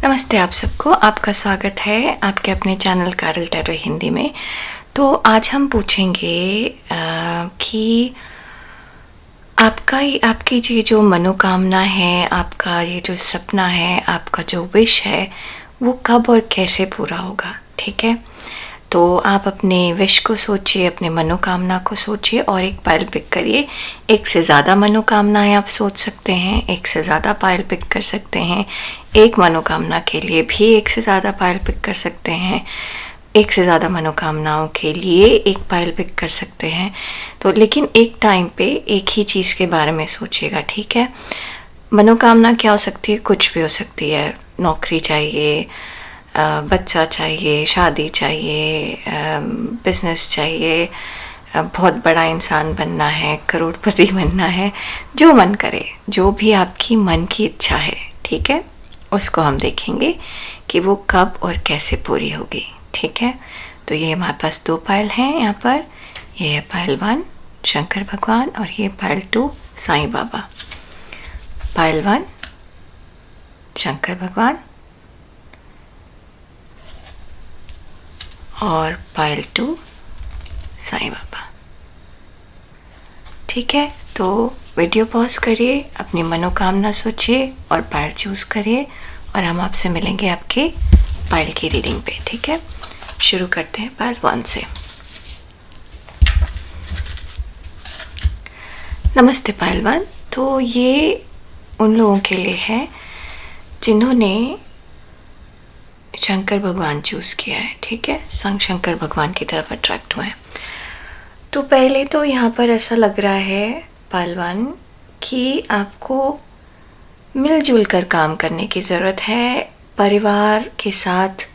नमस्ते आप सबको, आपका स्वागत है आपके अपने चैनल कारल टैरो हिंदी में। तो आज हम पूछेंगे कि आपकी ये जो मनोकामना है, आपका ये जो सपना है, आपका जो विश है, वो कब और कैसे पूरा होगा। ठीक है, तो आप अपने विश को सोचिए, अपने मनोकामना को सोचिए और एक पाइल पिक करिए। एक से ज़्यादा मनोकामनाएं आप सोच सकते हैं, एक से ज़्यादा पाइल पिक कर सकते हैं। एक मनोकामना के लिए भी एक से ज़्यादा पाइल पिक कर सकते हैं, एक से ज़्यादा मनोकामनाओं के लिए एक पाइल पिक कर सकते हैं। तो लेकिन एक टाइम पे एक ही चीज़ के बारे में सोचिएगा। ठीक है, मनोकामना क्या हो सकती है? कुछ भी हो सकती है। नौकरी चाहिए, बच्चा चाहिए, शादी चाहिए, बिजनेस चाहिए, बहुत बड़ा इंसान बनना है, करोड़पति बनना है, जो मन करे, जो भी आपकी मन की इच्छा है, ठीक है, उसको हम देखेंगे कि वो कब और कैसे पूरी होगी। ठीक है, तो ये हमारे पास दो पायल हैं यहाँ पर। ये है पायल 1 शंकर भगवान और ये पायल 2 साईं बाबा। पायल 1 शंकर भगवान और पायल 2 साईं बाबा। ठीक है, तो वीडियो पॉज करिए, अपनी मनोकामना सोचिए और पायल चूज करिए और हम आपसे मिलेंगे आपके पायल की रीडिंग पे। ठीक है, शुरू करते हैं पायल 1 से। नमस्ते पायल 1। तो ये उन लोगों के लिए है जिन्होंने शंकर भगवान चूज किया है। ठीक है, शंकर भगवान की तरफ अट्रैक्ट हुए हैं। तो पहले तो यहाँ पर ऐसा लग रहा है पायल 1 कि आपको मिलजुल कर काम करने की ज़रूरत है, परिवार के साथ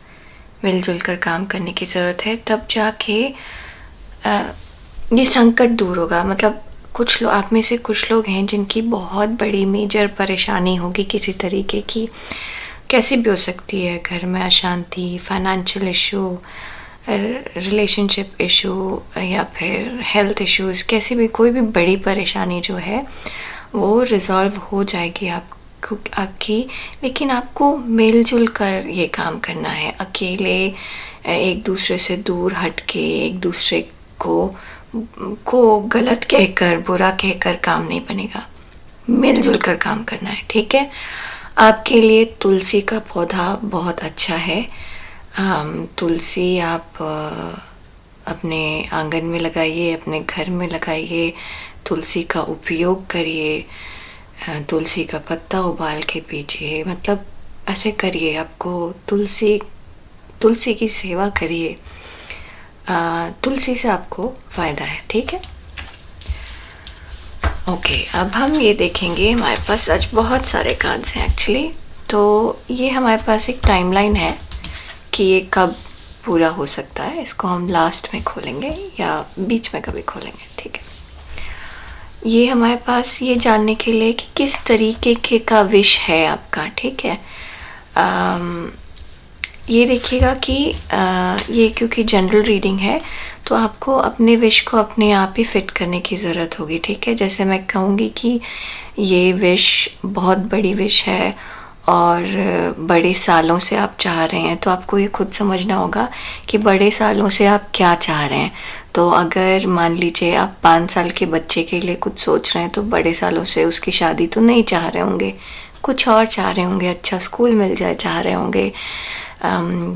मिलजुल कर काम करने की ज़रूरत है, तब जाके ये संकट दूर होगा। मतलब कुछ लोग, आप में से कुछ लोग हैं जिनकी बहुत बड़ी मेजर परेशानी होगी किसी तरीके की, कैसी भी हो सकती है, घर में अशांति, फाइनेंशियल इशू, रिलेशनशिप इशू या फिर हेल्थ इश्यूज़, कैसी भी कोई भी बड़ी परेशानी जो है वो रिजॉल्व हो जाएगी आपकी। लेकिन आपको मिलजुल कर ये काम करना है। अकेले एक दूसरे से दूर हट के एक दूसरे को गलत कहकर, बुरा कहकर काम नहीं बनेगा। मिलजुल कर काम करना है। ठीक है, आपके लिए तुलसी का पौधा बहुत अच्छा है। तुलसी आप अपने आंगन में लगाइए, अपने घर में लगाइए, तुलसी का उपयोग करिए, तुलसी का पत्ता उबाल के पीजिए। मतलब ऐसे करिए, आपको तुलसी की सेवा करिए, तुलसी से आपको फ़ायदा है। ठीक है, ओके, अब हम ये देखेंगे। हमारे पास आज बहुत सारे कार्ड्स हैं एक्चुअली। तो ये हमारे पास एक टाइमलाइन है कि ये कब पूरा हो सकता है। इसको हम लास्ट में खोलेंगे या बीच में कभी खोलेंगे। ठीक है, ये हमारे पास ये जानने के लिए कि किस तरीके का विश है आपका। ठीक है, ये देखिएगा कि ये क्योंकि जनरल रीडिंग है तो आपको अपने विश को अपने आप ही फिट करने की ज़रूरत होगी। ठीक है, जैसे मैं कहूँगी कि ये विश बहुत बड़ी विश है और बड़े सालों से आप चाह रहे हैं, तो आपको ये खुद समझना होगा कि बड़े सालों से आप क्या चाह रहे हैं। तो अगर मान लीजिए आप 5 साल के बच्चे के लिए कुछ सोच रहे हैं, तो बड़े सालों से उसकी शादी तो नहीं चाह रहे होंगे, कुछ और चाह रहे होंगे, अच्छा स्कूल मिल जाए चाह रहे होंगे,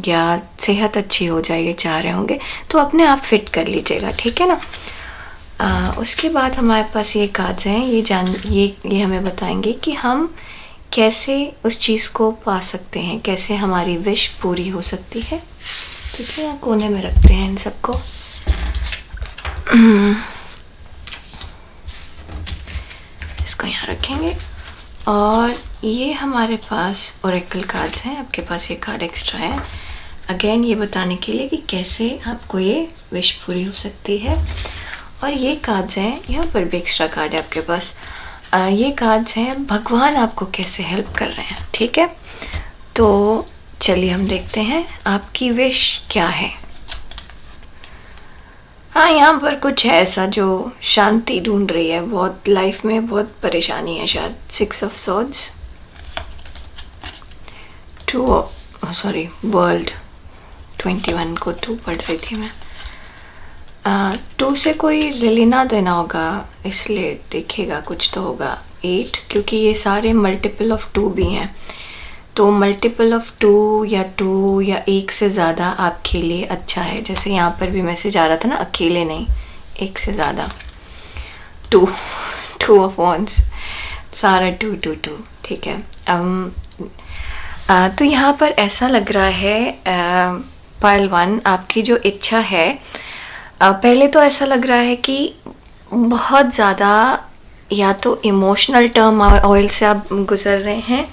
या सेहत अच्छी हो जाए ये चाह रहे होंगे। तो अपने आप फिट कर लीजिएगा। ठीक है ना। उसके बाद हमारे पास ये कार्ड्स हैं, ये हमें बताएंगे कि हम कैसे उस चीज़ को पा सकते हैं, कैसे हमारी विश पूरी हो सकती है। ठीक है, यहाँ कोने में रखते हैं इन सबको। इसको यहाँ रखेंगे और ये हमारे पास ओरेकल कार्ड्स हैं। आपके पास ये कार्ड एक्स्ट्रा है अगेन ये बताने के लिए कि कैसे आपको ये विश पूरी हो सकती है। और ये कार्ड्स हैं, यहाँ पर भी एक्स्ट्रा कार्ड है आपके पास। ये कार्ड्स हैं भगवान आपको कैसे हेल्प कर रहे हैं। ठीक है, तो चलिए हम देखते हैं आपकी विश क्या है। हाँ, यहाँ पर कुछ है ऐसा जो शांति ढूंढ रही है, बहुत लाइफ में बहुत परेशानी है शायद। 6 ऑफ सॉर्ड्स, 2 सॉरी वर्ल्ड 21 को 2 पढ़ रही थी मैं। 2 से कोई लेना देना होगा, इसलिए देखिएगा कुछ तो होगा। 8 क्योंकि ये सारे मल्टीपल ऑफ 2 भी हैं, तो मल्टीपल ऑफ 2 या 2 या 1 से ज़्यादा आपके लिए अच्छा है। जैसे यहाँ पर भी मैसेज आ रहा था ना, अकेले नहीं, 1 से ज़्यादा। 2 ऑफ वॉन्स, सारा 2 2 2, ठीक है। तो यहाँ पर ऐसा लग रहा है पाइल 1, आपकी जो इच्छा है, पहले तो ऐसा लग रहा है कि बहुत ज़्यादा या तो इमोशनल टर्म ऑयल से आप गुज़र रहे हैं,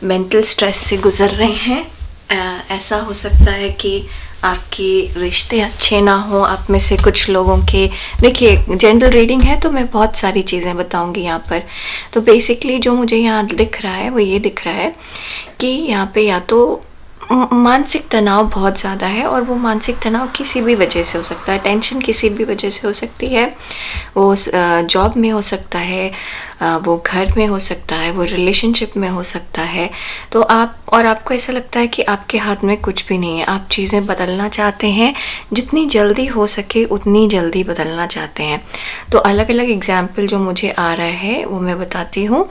मेंटल स्ट्रेस से गुज़र रहे हैं। ऐसा हो सकता है कि आपके रिश्ते अच्छे ना हो आप में से कुछ लोगों के। देखिए जनरल रीडिंग है तो मैं बहुत सारी चीज़ें बताऊंगी यहाँ पर। तो बेसिकली जो मुझे यहाँ दिख रहा है वो ये दिख रहा है कि यहाँ पे या तो मानसिक तनाव बहुत ज़्यादा है, और वो मानसिक तनाव किसी भी वजह से हो सकता है, टेंशन किसी भी वजह से हो सकती है, वो जॉब में हो सकता है, वो घर में हो सकता है, वो रिलेशनशिप में हो सकता है। तो आपको ऐसा लगता है कि आपके हाथ में कुछ भी नहीं है, आप चीज़ें बदलना चाहते हैं, जितनी जल्दी हो सके उतनी जल्दी बदलना चाहते हैं। तो अलग अलग एग्जाम्पल जो मुझे आ रहा है वो मैं बताती हूँ,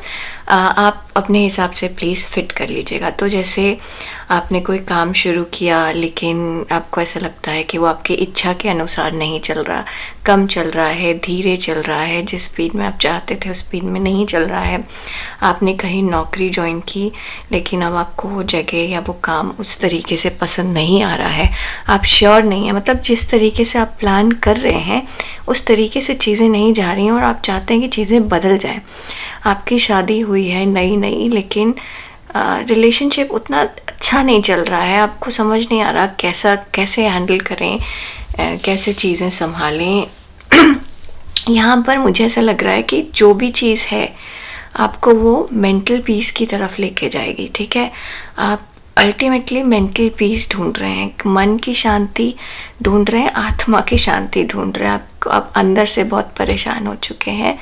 आप अपने हिसाब से प्लीज़ फिट कर लीजिएगा। तो जैसे आपने कोई काम शुरू किया लेकिन आपको ऐसा लगता है कि वो आपकी इच्छा के अनुसार नहीं चल रहा, कम चल रहा है, धीरे चल रहा है, जिस स्पीड में आप चाहते थे उस स्पीड में नहीं चल रहा है। आपने कहीं नौकरी ज्वाइन की लेकिन अब आपको वो जगह या वो काम उस तरीके से पसंद नहीं आ रहा है, आप श्योर नहीं है, मतलब जिस तरीके से आप प्लान कर रहे हैं उस तरीके से चीज़ें नहीं जा रही हैं और आप चाहते हैं कि चीज़ें बदल जाएं। आपकी शादी हुई है नई लेकिन रिलेशनशिप उतना अच्छा नहीं चल रहा है, आपको समझ नहीं आ रहा कैसे हैंडल करें, कैसे चीज़ें संभालें। यहाँ पर मुझे ऐसा लग रहा है कि जो भी चीज़ है आपको वो मेंटल पीस की तरफ लेके जाएगी, ठीक है। आप अल्टीमेटली मेंटल पीस ढूंढ रहे हैं, मन की शांति ढूंढ रहे हैं, आत्मा की शांति ढूंढ रहे हैं। आप अंदर से बहुत परेशान हो चुके हैं।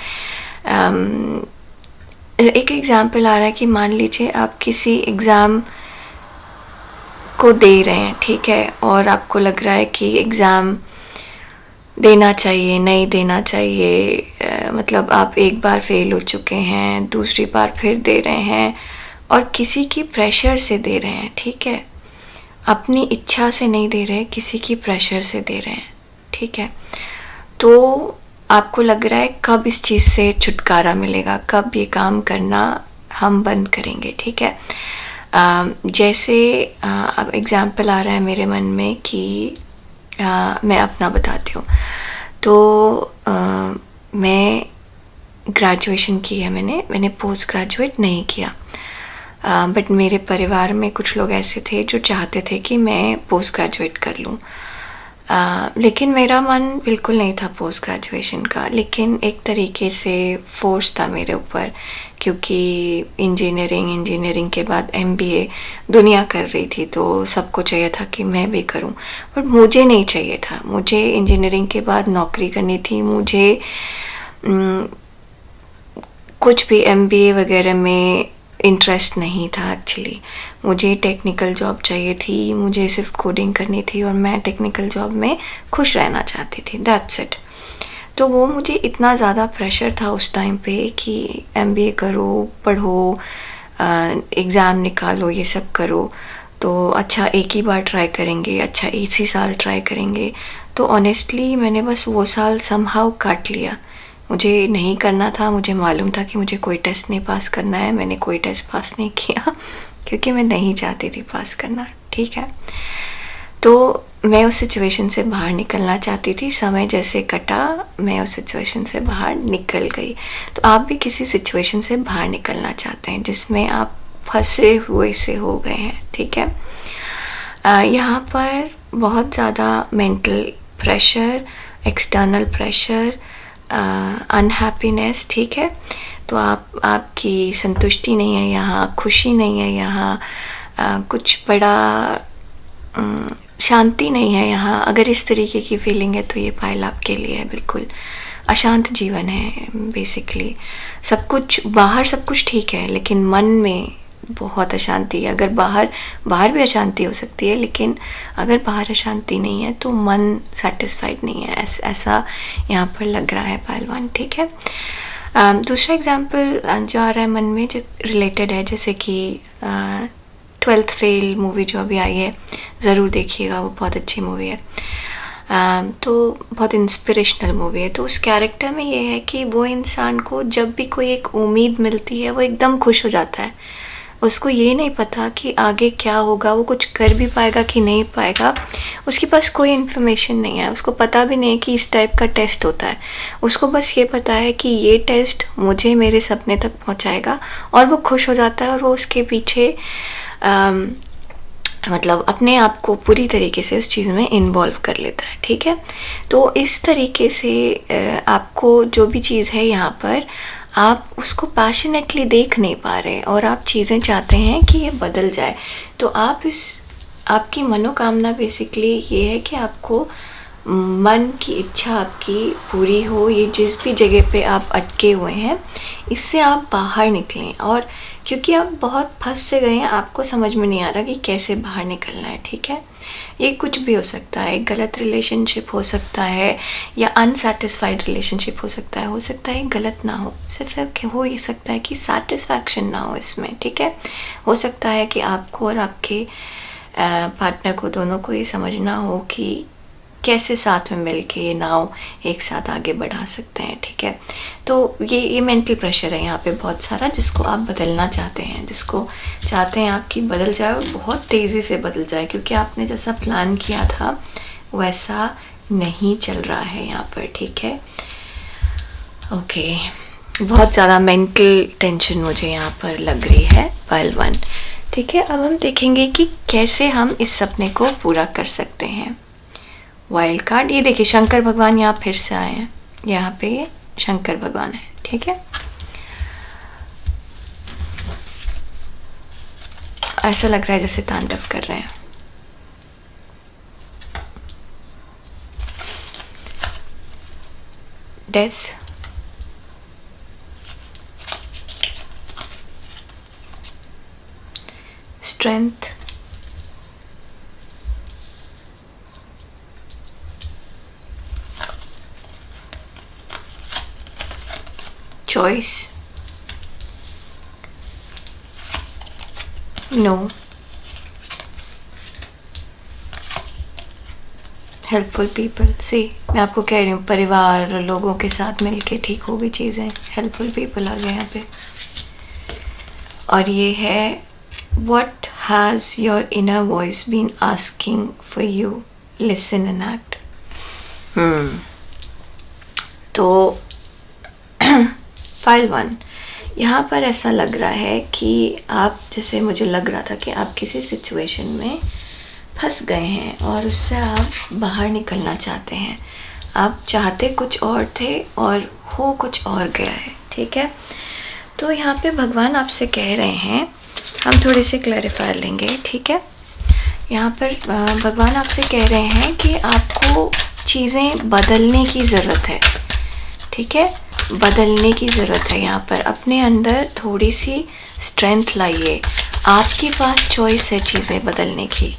एक एग्जाम्पल आ रहा है कि मान लीजिए आप किसी एग्ज़ाम को दे रहे हैं, ठीक है, और आपको लग रहा है कि एग्ज़ाम देना चाहिए नहीं देना चाहिए, मतलब आप एक बार फेल हो चुके हैं, दूसरी बार फिर दे रहे हैं और किसी की प्रेशर से दे रहे हैं, ठीक है, अपनी इच्छा से नहीं दे रहे, किसी की प्रेशर से दे रहे हैं, ठीक है। तो आपको लग रहा है कब इस चीज़ से छुटकारा मिलेगा, कब ये काम करना हम बंद करेंगे, ठीक है। जैसे अब एग्ज़ाम्पल आ रहा है मेरे मन में कि मैं अपना बताती हूँ। तो मैं ग्रेजुएशन की है, मैंने पोस्ट ग्रेजुएट नहीं किया, बट मेरे परिवार में कुछ लोग ऐसे थे जो चाहते थे कि मैं पोस्ट ग्रेजुएट कर लूँ, लेकिन मेरा मन बिल्कुल नहीं था पोस्ट ग्रेजुएशन का। लेकिन एक तरीके से फोर्स था मेरे ऊपर, क्योंकि इंजीनियरिंग के बाद MBA दुनिया कर रही थी, तो सबको चाहिए था कि मैं भी करूं, पर मुझे नहीं चाहिए था। मुझे इंजीनियरिंग के बाद नौकरी करनी थी, मुझे कुछ भी MBA वगैरह में इंटरेस्ट नहीं था एक्चुअली। मुझे टेक्निकल जॉब चाहिए थी, मुझे सिर्फ कोडिंग करनी थी और मैं टेक्निकल जॉब में खुश रहना चाहती थी, दैट्स इट। तो वो मुझे इतना ज़्यादा प्रेशर था उस टाइम पे कि MBA करो, पढ़ो, एग्ज़ाम निकालो, ये सब करो, तो अच्छा एक ही बार ट्राई करेंगे, अच्छा इसी साल ट्राई करेंगे। तो ऑनेस्टली मैंने बस वो साल समहाउ काट लिया। मुझे नहीं करना था, मुझे मालूम था कि मुझे कोई टेस्ट नहीं पास करना है, मैंने कोई टेस्ट पास नहीं किया क्योंकि मैं नहीं चाहती थी पास करना, ठीक है। तो मैं उस सिचुएशन से बाहर निकलना चाहती थी, समय जैसे कटा मैं उस सिचुएशन से बाहर निकल गई। तो आप भी किसी सिचुएशन से बाहर निकलना चाहते हैं जिसमें आप फंसे हुए से हो गए हैं, ठीक है। यहाँ पर बहुत ज़्यादा mental pressure, external pressure, unhappiness, ठीक है। तो आपकी संतुष्टि नहीं है यहाँ, खुशी नहीं है यहाँ, कुछ बड़ा शांति नहीं है यहाँ। अगर इस तरीके की फीलिंग है तो ये फाइल आपके लिए है। बिल्कुल अशांत जीवन है बेसिकली। सब कुछ बाहर सब कुछ ठीक है, लेकिन मन में बहुत अशांति है। अगर बाहर भी अशांति हो सकती है, लेकिन अगर बाहर अशांति नहीं है तो मन सेटिस्फाइड नहीं है, ऐसा यहाँ पर लग रहा है पहलवान। ठीक है, दूसरा एग्जाम्पल जो आ रहा है मन में, जो रिलेटेड है, जैसे कि 12th फेल मूवी जो अभी आई है, ज़रूर देखिएगा, वो बहुत अच्छी मूवी है। तो बहुत इंस्पिरेशनल मूवी है। तो उस कैरेक्टर में ये है कि वो इंसान को जब भी कोई एक उम्मीद मिलती है वो एकदम खुश हो जाता है। उसको ये नहीं पता कि आगे क्या होगा, वो कुछ कर भी पाएगा कि नहीं पाएगा, उसके पास कोई इन्फॉर्मेशन नहीं है, उसको पता भी नहीं कि इस टाइप का टेस्ट होता है। उसको बस ये पता है कि ये टेस्ट मुझे मेरे सपने तक पहुंचाएगा, और वो खुश हो जाता है और वो उसके पीछे मतलब अपने आप को पूरी तरीके से उस चीज़ में इन्वॉल्व कर लेता है। ठीक है, तो इस तरीके से आपको जो भी चीज़ है यहाँ पर, आप उसको पैशनेटली देख नहीं पा रहे और आप चीज़ें चाहते हैं कि ये बदल जाए। तो आपकी मनोकामना बेसिकली ये है कि आपको मन की इच्छा आपकी पूरी हो, ये जिस भी जगह पे आप अटके हुए हैं इससे आप बाहर निकलें। और क्योंकि आप बहुत फंस से गए हैं, आपको समझ में नहीं आ रहा कि कैसे बाहर निकलना है। ठीक है, ये कुछ भी हो सकता है, गलत रिलेशनशिप हो सकता है, या अनसेटिस्फाइड रिलेशनशिप हो सकता है गलत ना हो, सिर्फ हो ये सकता है कि सेटिस्फैक्शन ना हो इसमें। ठीक है, हो सकता है कि आपको और आपके पार्टनर को, दोनों को ये समझना हो कि कैसे साथ में मिलके ये नाव एक साथ आगे बढ़ा सकते हैं। ठीक है, तो ये मेंटल प्रेशर है यहाँ पे बहुत सारा, जिसको आप बदलना चाहते हैं, जिसको चाहते हैं आपकी बदल जाए और बहुत तेज़ी से बदल जाए, क्योंकि आपने जैसा प्लान किया था वैसा नहीं चल रहा है यहाँ पर। ठीक है, ओके, बहुत ज़्यादा मेंटल टेंशन मुझे यहाँ पर लग रही है पहलवान। ठीक है, अब हम देखेंगे कि कैसे हम इस सपने को पूरा कर सकते हैं। वाइल्ड कार्ड, ये देखिए शंकर भगवान यहाँ फिर से आए हैं, यहाँ पे ये शंकर भगवान है। ठीक है, ऐसा लग रहा है जैसे तांडव कर रहे हैं। Death, strength, choice, no, helpful people. See, मैं आपको कह रही हूँ, परिवार, लोगों के साथ मिलके ठीक होगी चीज़ें। हेल्पफुल पीपल आ गए यहाँ पे। और ये है, what has your inner voice been asking for you, listen and act। तो फाइल 1, यहाँ पर ऐसा लग रहा है कि आप, जैसे मुझे लग रहा था कि आप किसी सिचुएशन में फंस गए हैं और उससे आप बाहर निकलना चाहते हैं। आप चाहते कुछ और थे और हो कुछ और गया है। ठीक है, तो यहाँ पे भगवान आपसे कह रहे हैं, हम थोड़े से क्लैरिफायर लेंगे। ठीक है, यहाँ पर भगवान आपसे कह रहे हैं कि आपको चीज़ें बदलने की ज़रूरत है। ठीक है, बदलने की ज़रूरत है। यहाँ पर अपने अंदर थोड़ी सी स्ट्रेंथ लाइए। आपके पास चॉइस है चीज़ें बदलने की,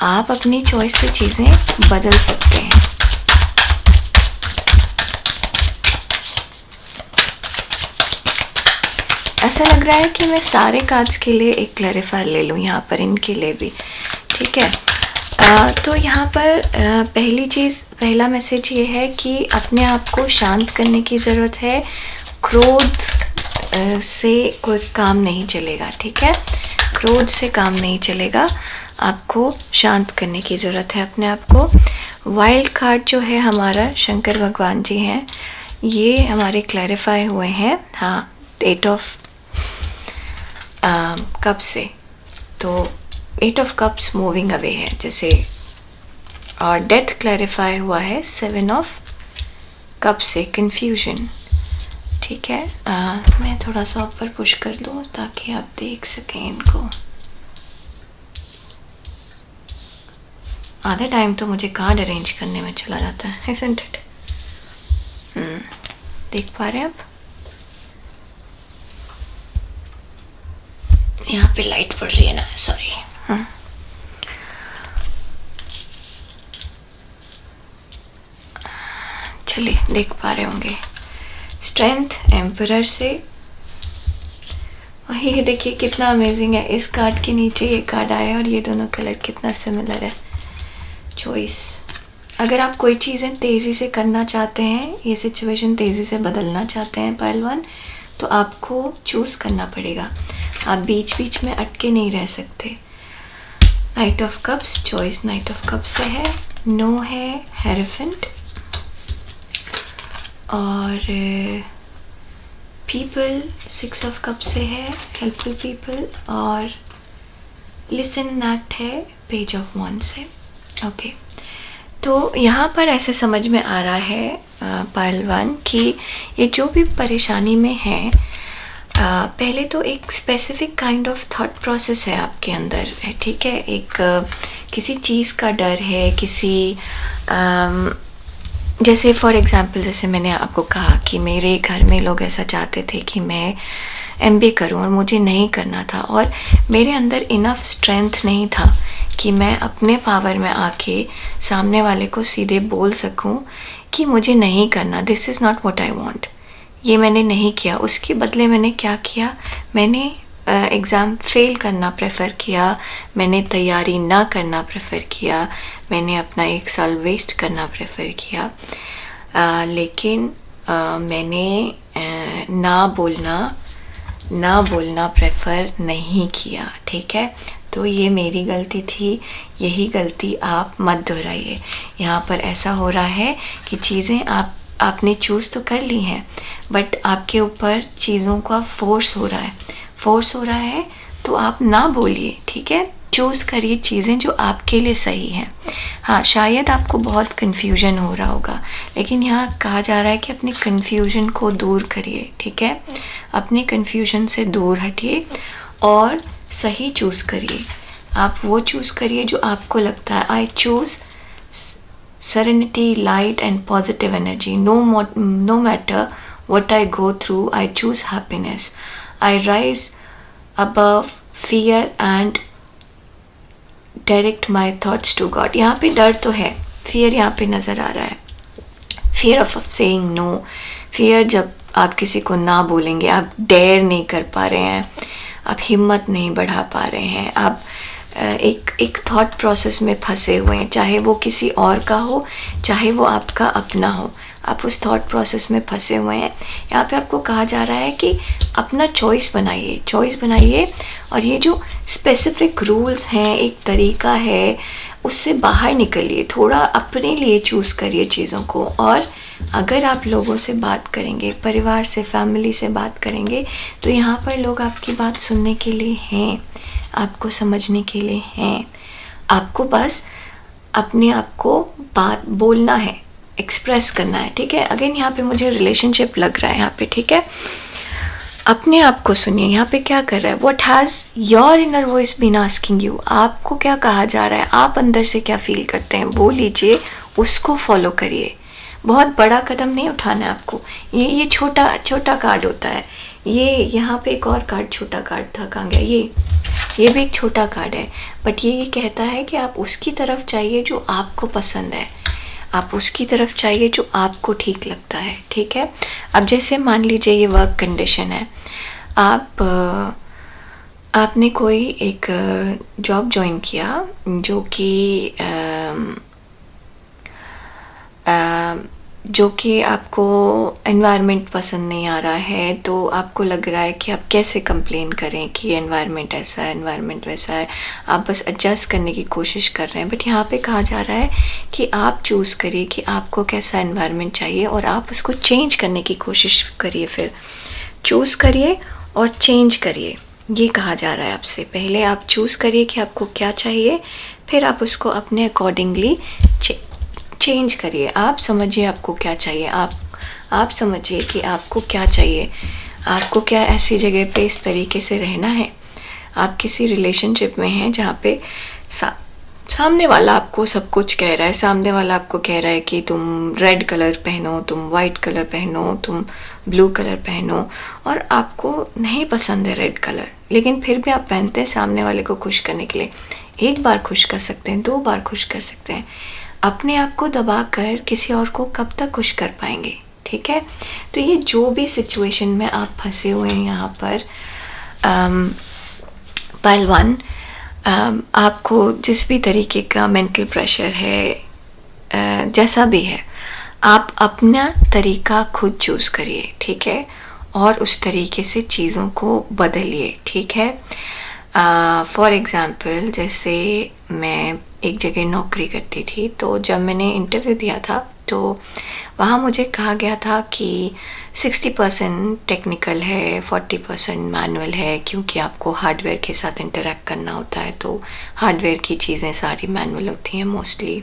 आप अपनी चॉइस से चीज़ें बदल सकते हैं। ऐसा लग रहा है कि मैं सारे कार्ड्स के लिए एक क्लैरिफायर ले लूँ यहाँ पर, इनके लिए भी। ठीक है, तो यहाँ पर पहला मैसेज ये है कि अपने आप को शांत करने की ज़रूरत है। क्रोध से कोई काम नहीं चलेगा। ठीक है, क्रोध से काम नहीं चलेगा, आपको शांत करने की ज़रूरत है अपने आप को। वाइल्ड कार्ड जो है हमारा शंकर भगवान जी हैं, ये हमारे क्लैरिफाई हुए हैं। हाँ, 8 ऑफ कप से, तो 8 ऑफ कप्स मूविंग अवे है जैसे, और डेथ क्लैरिफाई हुआ है 7 ऑफ कप से, कंफ्यूजन। ठीक है, मैं थोड़ा सा ऊपर पुश कर दूँ ताकि आप देख सकें इनको। आधा टाइम तो मुझे कार्ड अरेंज करने में चला जाता है, isn't it? देख पा रहे हैं आप? यहाँ पे लाइट पड़ रही है ना, सॉरी। चलिए, देख पा रहे होंगे स्ट्रेंथ एम्परर से। ये देखिए कितना अमेजिंग है, इस कार्ड के नीचे ये कार्ड आया और ये दोनों कलर कितना सिमिलर है। चॉइस, अगर आप कोई चीज़ें तेज़ी से करना चाहते हैं, ये सिचुएशन तेज़ी से बदलना चाहते हैं पहलवान, तो आपको चूज़ करना पड़ेगा। आप बीच बीच में अटके नहीं रह सकते। Night of cups, choice night of cups से है, नो है हेरोफेंट, और पीपल 6 ऑफ कप से है, हेल्पफुल पीपल, और लिसन एक्ट है पेज ऑफ वन से। ओके, तो यहाँ पर ऐसे समझ में आ रहा है पहलवान कि ये जो भी परेशानी में है, पहले तो एक specific kind of thought process है आपके अंदर है, ठीक है। एक किसी चीज़ का डर है, किसी जैसे फॉर एग्ज़ाम्पल, जैसे मैंने आपको कहा कि मेरे घर में लोग ऐसा चाहते थे कि मैं MBA करूं और मुझे नहीं करना था, और मेरे अंदर इनफ स्ट्रेंथ नहीं था कि मैं अपने पावर में आके सामने वाले को सीधे बोल सकूं कि मुझे नहीं करना, this is not what I want. ये मैंने नहीं किया। उसके बदले मैंने क्या किया, मैंने एग्ज़ाम फेल करना प्रेफर किया, मैंने तैयारी ना करना प्रेफर किया, मैंने अपना 1 साल वेस्ट करना प्रेफर किया, लेकिन मैंने ना बोलना प्रेफर नहीं किया, ठीक है। तो ये मेरी गलती थी, यही गलती आप मत दोहराइए। यहाँ पर ऐसा हो रहा है कि चीज़ें आपने चूज़ तो कर ली हैं, बट आपके ऊपर चीज़ों का फोर्स हो रहा है, तो आप ना बोलिए, ठीक है। चूज़ करिए चीज़ें जो आपके लिए सही हैं। हाँ, शायद आपको बहुत कन्फ्यूजन हो रहा होगा, लेकिन यहाँ कहा जा रहा है कि अपने कन्फ्यूजन को दूर करिए, ठीक है। अपने कन्फ्यूजन से दूर हटिए और सही चूज़ करिए। आप वो चूज़ करिए जो आपको लगता है, I choose serenity, light and positive energy. No matter what I go through, I choose happiness. I rise above fear and direct my thoughts to God. यहाँ पे डर तो है, fear यहाँ पे नज़र आ रहा है। fear of saying no, fear जब आप किसी को ना बोलेंगे, आप डेयर नहीं कर पा रहे हैं, आप हिम्मत नहीं बढ़ा पा रहे हैं, आप एक थॉट प्रोसेस में फंसे हुए हैं, चाहे वो किसी और का हो, चाहे वो आपका अपना हो, आप उस थॉट प्रोसेस में फंसे हुए हैं। यहाँ पे आपको कहा जा रहा है कि अपना चॉइस बनाइए, और ये जो स्पेसिफिक रूल्स हैं, एक तरीका है, उससे बाहर निकलिए, थोड़ा अपने लिए चूज़ करिए चीज़ों को। और अगर आप लोगों से बात करेंगे, परिवार से, फैमिली से बात करेंगे, तो यहाँ पर लोग आपकी बात सुनने के लिए हैं, आपको समझने के लिए हैं। आपको बस अपने आप को बात बोलना है, एक्सप्रेस करना है, ठीक है। अगेन यहाँ पे मुझे रिलेशनशिप लग रहा है यहाँ पे, ठीक है। अपने आप को सुनिए, यहाँ पे क्या कर रहा है, what has your inner voice been asking you, आपको क्या कहा जा रहा है, आप अंदर से क्या फील करते हैं, वो लीजिए, उसको फॉलो करिए। बहुत बड़ा कदम नहीं उठाना है आपको। ये छोटा कार्ड होता है, ये यहाँ पे एक और कार्ड, छोटा कार्ड था, कहाँ गया ये भी एक छोटा कार्ड है, बट ये कहता है कि आप उसकी तरफ चाहिए जो आपको पसंद है, आप उसकी तरफ चाहिए जो आपको ठीक लगता है, ठीक है। अब जैसे मान लीजिए ये वर्क कंडीशन है, आपने कोई एक जॉब ज्वाइन किया जो कि आपको एनवायरनमेंट पसंद नहीं आ रहा है, तो आपको लग रहा है कि आप कैसे कंप्लेन करें कि एनवायरनमेंट ऐसा है, एनवायरनमेंट वैसा है, आप बस एडजस्ट करने की कोशिश कर रहे हैं। बट यहाँ पे कहा जा रहा है कि आप चूज़ करिए कि आपको कैसा एनवायरनमेंट चाहिए और आप उसको चेंज करने की कोशिश करिए, फिर चूज़ करिए और चेंज करिए। ये कहा जा रहा है आपसे, पहले आप चूज़ करिए कि आपको क्या चाहिए, फिर आप उसको अपने अकॉर्डिंगली चेंज करिए। आप समझिए आपको क्या चाहिए, आप समझिए कि आपको क्या चाहिए, आपको क्या ऐसी जगह पे इस तरीके से रहना है। आप किसी रिलेशनशिप में हैं जहाँ पे सामने वाला आपको सब कुछ कह रहा है, सामने वाला आपको कह रहा है कि तुम रेड कलर पहनो, तुम वाइट कलर पहनो, तुम ब्लू कलर पहनो, और आपको नहीं पसंद है रेड कलर, लेकिन फिर भी आप पहनते हैं सामने वाले को खुश करने के लिए। एक बार खुश कर सकते हैं, 2 बार खुश कर सकते हैं, अपने आप को दबा कर किसी और को कब तक खुश कर पाएंगे? ठीक है, तो ये जो भी सिचुएशन में आप फंसे हुए हैं यहाँ पर पहलवान, आपको जिस भी तरीके का मेंटल प्रेशर है, जैसा भी है, आप अपना तरीका खुद चूज़ करिए, ठीक है, और उस तरीके से चीज़ों को बदलिए, ठीक है। फॉर एग्ज़ाम्पल, जैसे मैं एक जगह नौकरी करती थी, तो जब मैंने इंटरव्यू दिया था तो वहाँ मुझे कहा गया था कि 60% टेक्निकल है, 40% मैनुअल है, क्योंकि आपको हार्डवेयर के साथ इंटरेक्ट करना होता है, तो हार्डवेयर की चीज़ें सारी मैनुअल होती हैं mostly,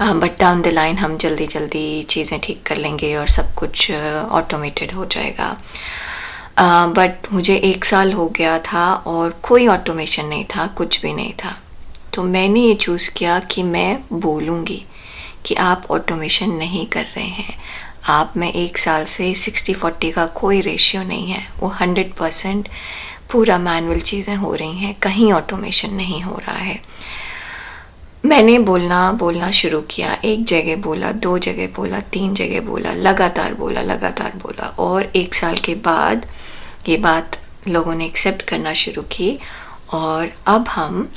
but down the line हम जल्दी जल्दी चीज़ें ठीक कर लेंगे और सब कुछ ऑटोमेटेड हो जाएगा। बट मुझे 1 साल हो गया था और कोई ऑटोमेशन नहीं था, कुछ भी नहीं था। तो मैंने ये चूज़ किया कि मैं बोलूँगी कि आप ऑटोमेशन नहीं कर रहे हैं, आप में 1 साल से 60-40 का कोई रेशियो नहीं है, वो 100% पूरा मैनुअल चीज़ें हो रही हैं, कहीं ऑटोमेशन नहीं हो रहा है। मैंने बोलना शुरू किया, 1 जगह बोला, 2 जगह बोला, 3 जगह बोला, लगातार बोला, और 1 साल के बाद ये बात लोगों ने एक्सेप्ट करना शुरू की और अब हम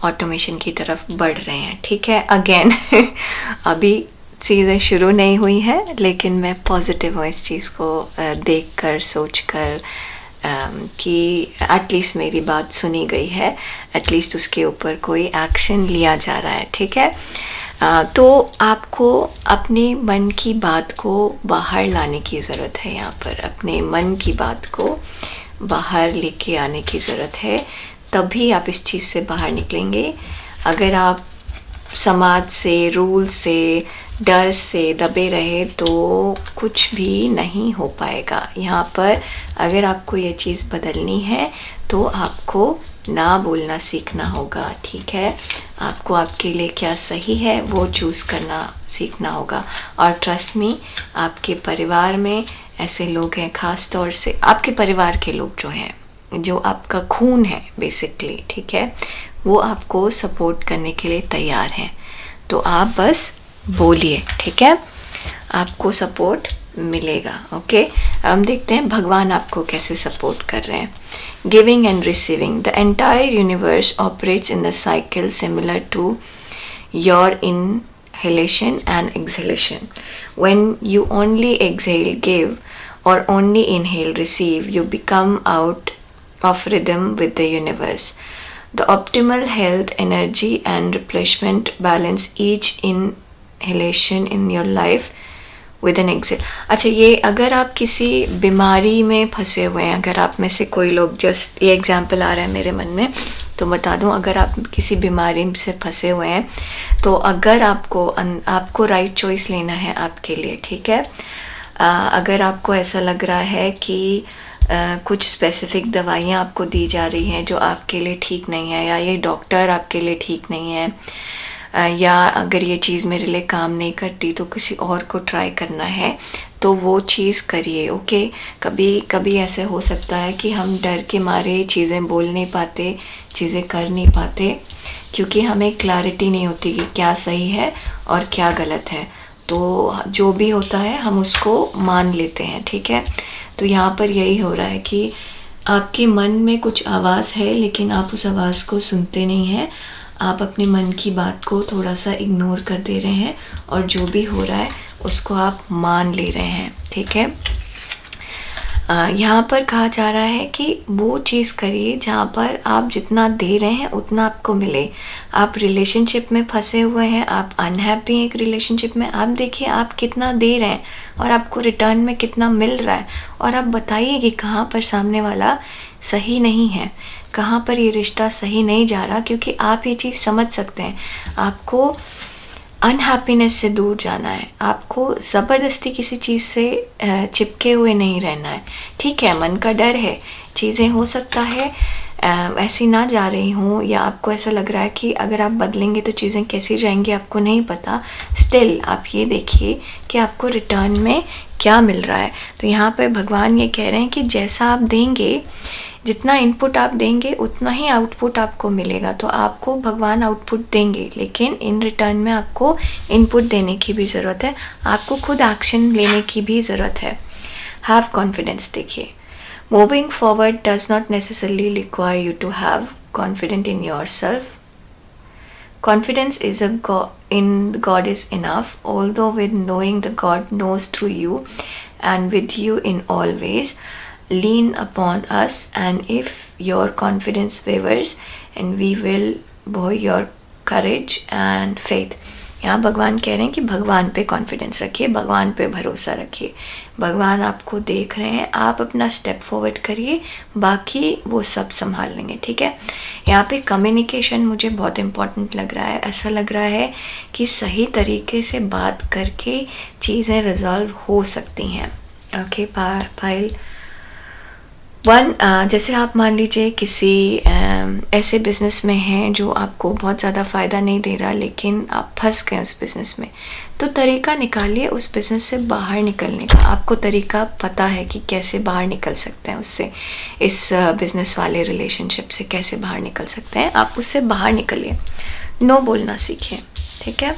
ऑटोमेशन की तरफ बढ़ रहे हैं, ठीक है। अगेन अभी चीज़ें शुरू नहीं हुई हैं, लेकिन मैं पॉजिटिव हूँ इस चीज़ को देख कर, सोच कर, कि एटलीस्ट मेरी बात सुनी गई है, एटलीस्ट उसके ऊपर कोई एक्शन लिया जा रहा है, ठीक है। तो आपको अपने मन की बात को बाहर लाने की ज़रूरत है, यहाँ पर अपने मन की बात को बाहर लेके आने की ज़रूरत है, तभी आप इस चीज़ से बाहर निकलेंगे। अगर आप समाज से, रूल से, डर से दबे रहे तो कुछ भी नहीं हो पाएगा। यहाँ पर अगर आपको ये चीज़ बदलनी है तो आपको ना बोलना सीखना होगा, ठीक है। आपको आपके लिए क्या सही है वो चूज़ करना सीखना होगा। और ट्रस्ट मी, आपके परिवार में ऐसे लोग हैं, ख़ास तौर से आपके परिवार के लोग जो हैं, जो आपका खून है बेसिकली, ठीक है, वो आपको सपोर्ट करने के लिए तैयार हैं। तो आप बस बोलिए, ठीक है, आपको सपोर्ट मिलेगा। ओके, हम देखते हैं भगवान आपको कैसे सपोर्ट कर रहे हैं। Giving and receiving, the entire universe operates in the cycle similar to your inhalation and exhalation. When you only exhale, give, or only inhale, receive, you become out of rhythm with the universe. The optimal health, energy, and replenishment balance each inhalation in your life with an exhale. अच्छा, ये अगर आप किसी बीमारी में फंसे हुए हैं, अगर आप में से कोई लोग, जस्ट ये एग्जांपल आ रहा है मेरे मन में तो बता दूं, अगर आप किसी बीमारी से फंसे हुए हैं तो अगर आपको राइट चॉइस लेना है आपके लिए, ठीक है। अगर आपको ऐसा लग रहा है कि कुछ स्पेसिफिक दवाइयाँ आपको दी जा रही हैं जो आपके लिए ठीक नहीं है, या ये डॉक्टर आपके लिए ठीक नहीं है, या अगर ये चीज़ मेरे लिए काम नहीं करती तो किसी और को ट्राई करना है, तो वो चीज़ करिए। ओके, कभी कभी ऐसे हो सकता है कि हम डर के मारे चीज़ें बोल नहीं पाते, चीज़ें कर नहीं पाते, क्योंकि हमें क्लैरिटी नहीं होती कि क्या सही है और क्या गलत है। तो जो भी होता है हम उसको मान लेते हैं, ठीक है। तो यहाँ पर यही हो रहा है कि आपके मन में कुछ आवाज़ है, लेकिन आप उस आवाज़ को सुनते नहीं हैं, आप अपने मन की बात को थोड़ा सा इग्नोर कर दे रहे हैं और जो भी हो रहा है उसको आप मान ले रहे हैं, ठीक है। यहाँ पर कहा जा रहा है कि वो चीज़ करिए जहाँ पर आप जितना दे रहे हैं उतना आपको मिले। आप रिलेशनशिप में फंसे हुए हैं, आप अनहैप्पी हैं एक रिलेशनशिप में, आप देखिए आप कितना दे रहे हैं और आपको रिटर्न में कितना मिल रहा है, और आप बताइए कि कहाँ पर सामने वाला सही नहीं है, कहाँ पर ये रिश्ता सही नहीं जा रहा, क्योंकि आप ये चीज़ समझ सकते हैं। आपको अनहैप्पीनेस से दूर जाना है, आपको ज़बरदस्ती किसी चीज़ से चिपके हुए नहीं रहना है, ठीक है। मन का डर है, चीज़ें हो सकता है ऐसी ना जा रही हूँ, या आपको ऐसा लग रहा है कि अगर आप बदलेंगे तो चीज़ें कैसी जाएंगी आपको नहीं पता, स्टिल आप ये देखिए कि आपको रिटर्न में क्या मिल रहा है। तो यहाँ पे भगवान ये कह रहे हैं कि जैसा आप देंगे, जितना इनपुट आप देंगे उतना ही आउटपुट आपको मिलेगा। तो आपको भगवान आउटपुट देंगे, लेकिन इन रिटर्न में आपको इनपुट देने की भी ज़रूरत है, आपको खुद एक्शन लेने की भी ज़रूरत है। Have confidence. देखिए, moving forward does not necessarily require you to have confident in yourself. Confidence is in God is enough, although with knowing the God knows through you and with you in all ways. Lean upon us, and if your confidence wavers, and we will bow your courage and faith. यहाँ भगवान कह रहे हैं कि भगवान पे confidence रखिए, भगवान पे भरोसा रखिए, भगवान आपको देख रहे हैं, आप अपना स्टेप फॉरवर्ड करिए, बाकी वो सब संभाल लेंगे। ठीक है, यहाँ पे कम्युनिकेशन मुझे बहुत इम्पोर्टेंट लग रहा है। ऐसा लग रहा है कि सही तरीके से बात करके चीज़ें रिजॉल्व हो सकती हैं। ओके, फाइल 1, जैसे आप मान लीजिए किसी ऐसे बिज़नेस में हैं जो आपको बहुत ज़्यादा फ़ायदा नहीं दे रहा, लेकिन आप फंस गए उस बिज़नेस में, तो तरीका निकालिए उस बिज़नेस से बाहर निकलने का। आपको तरीका पता है कि कैसे बाहर निकल सकते हैं उससे, इस बिज़नेस वाले रिलेशनशिप से कैसे बाहर निकल सकते हैं, आप उससे बाहर निकलिए। नो बोलना सीखिए। ठीक है,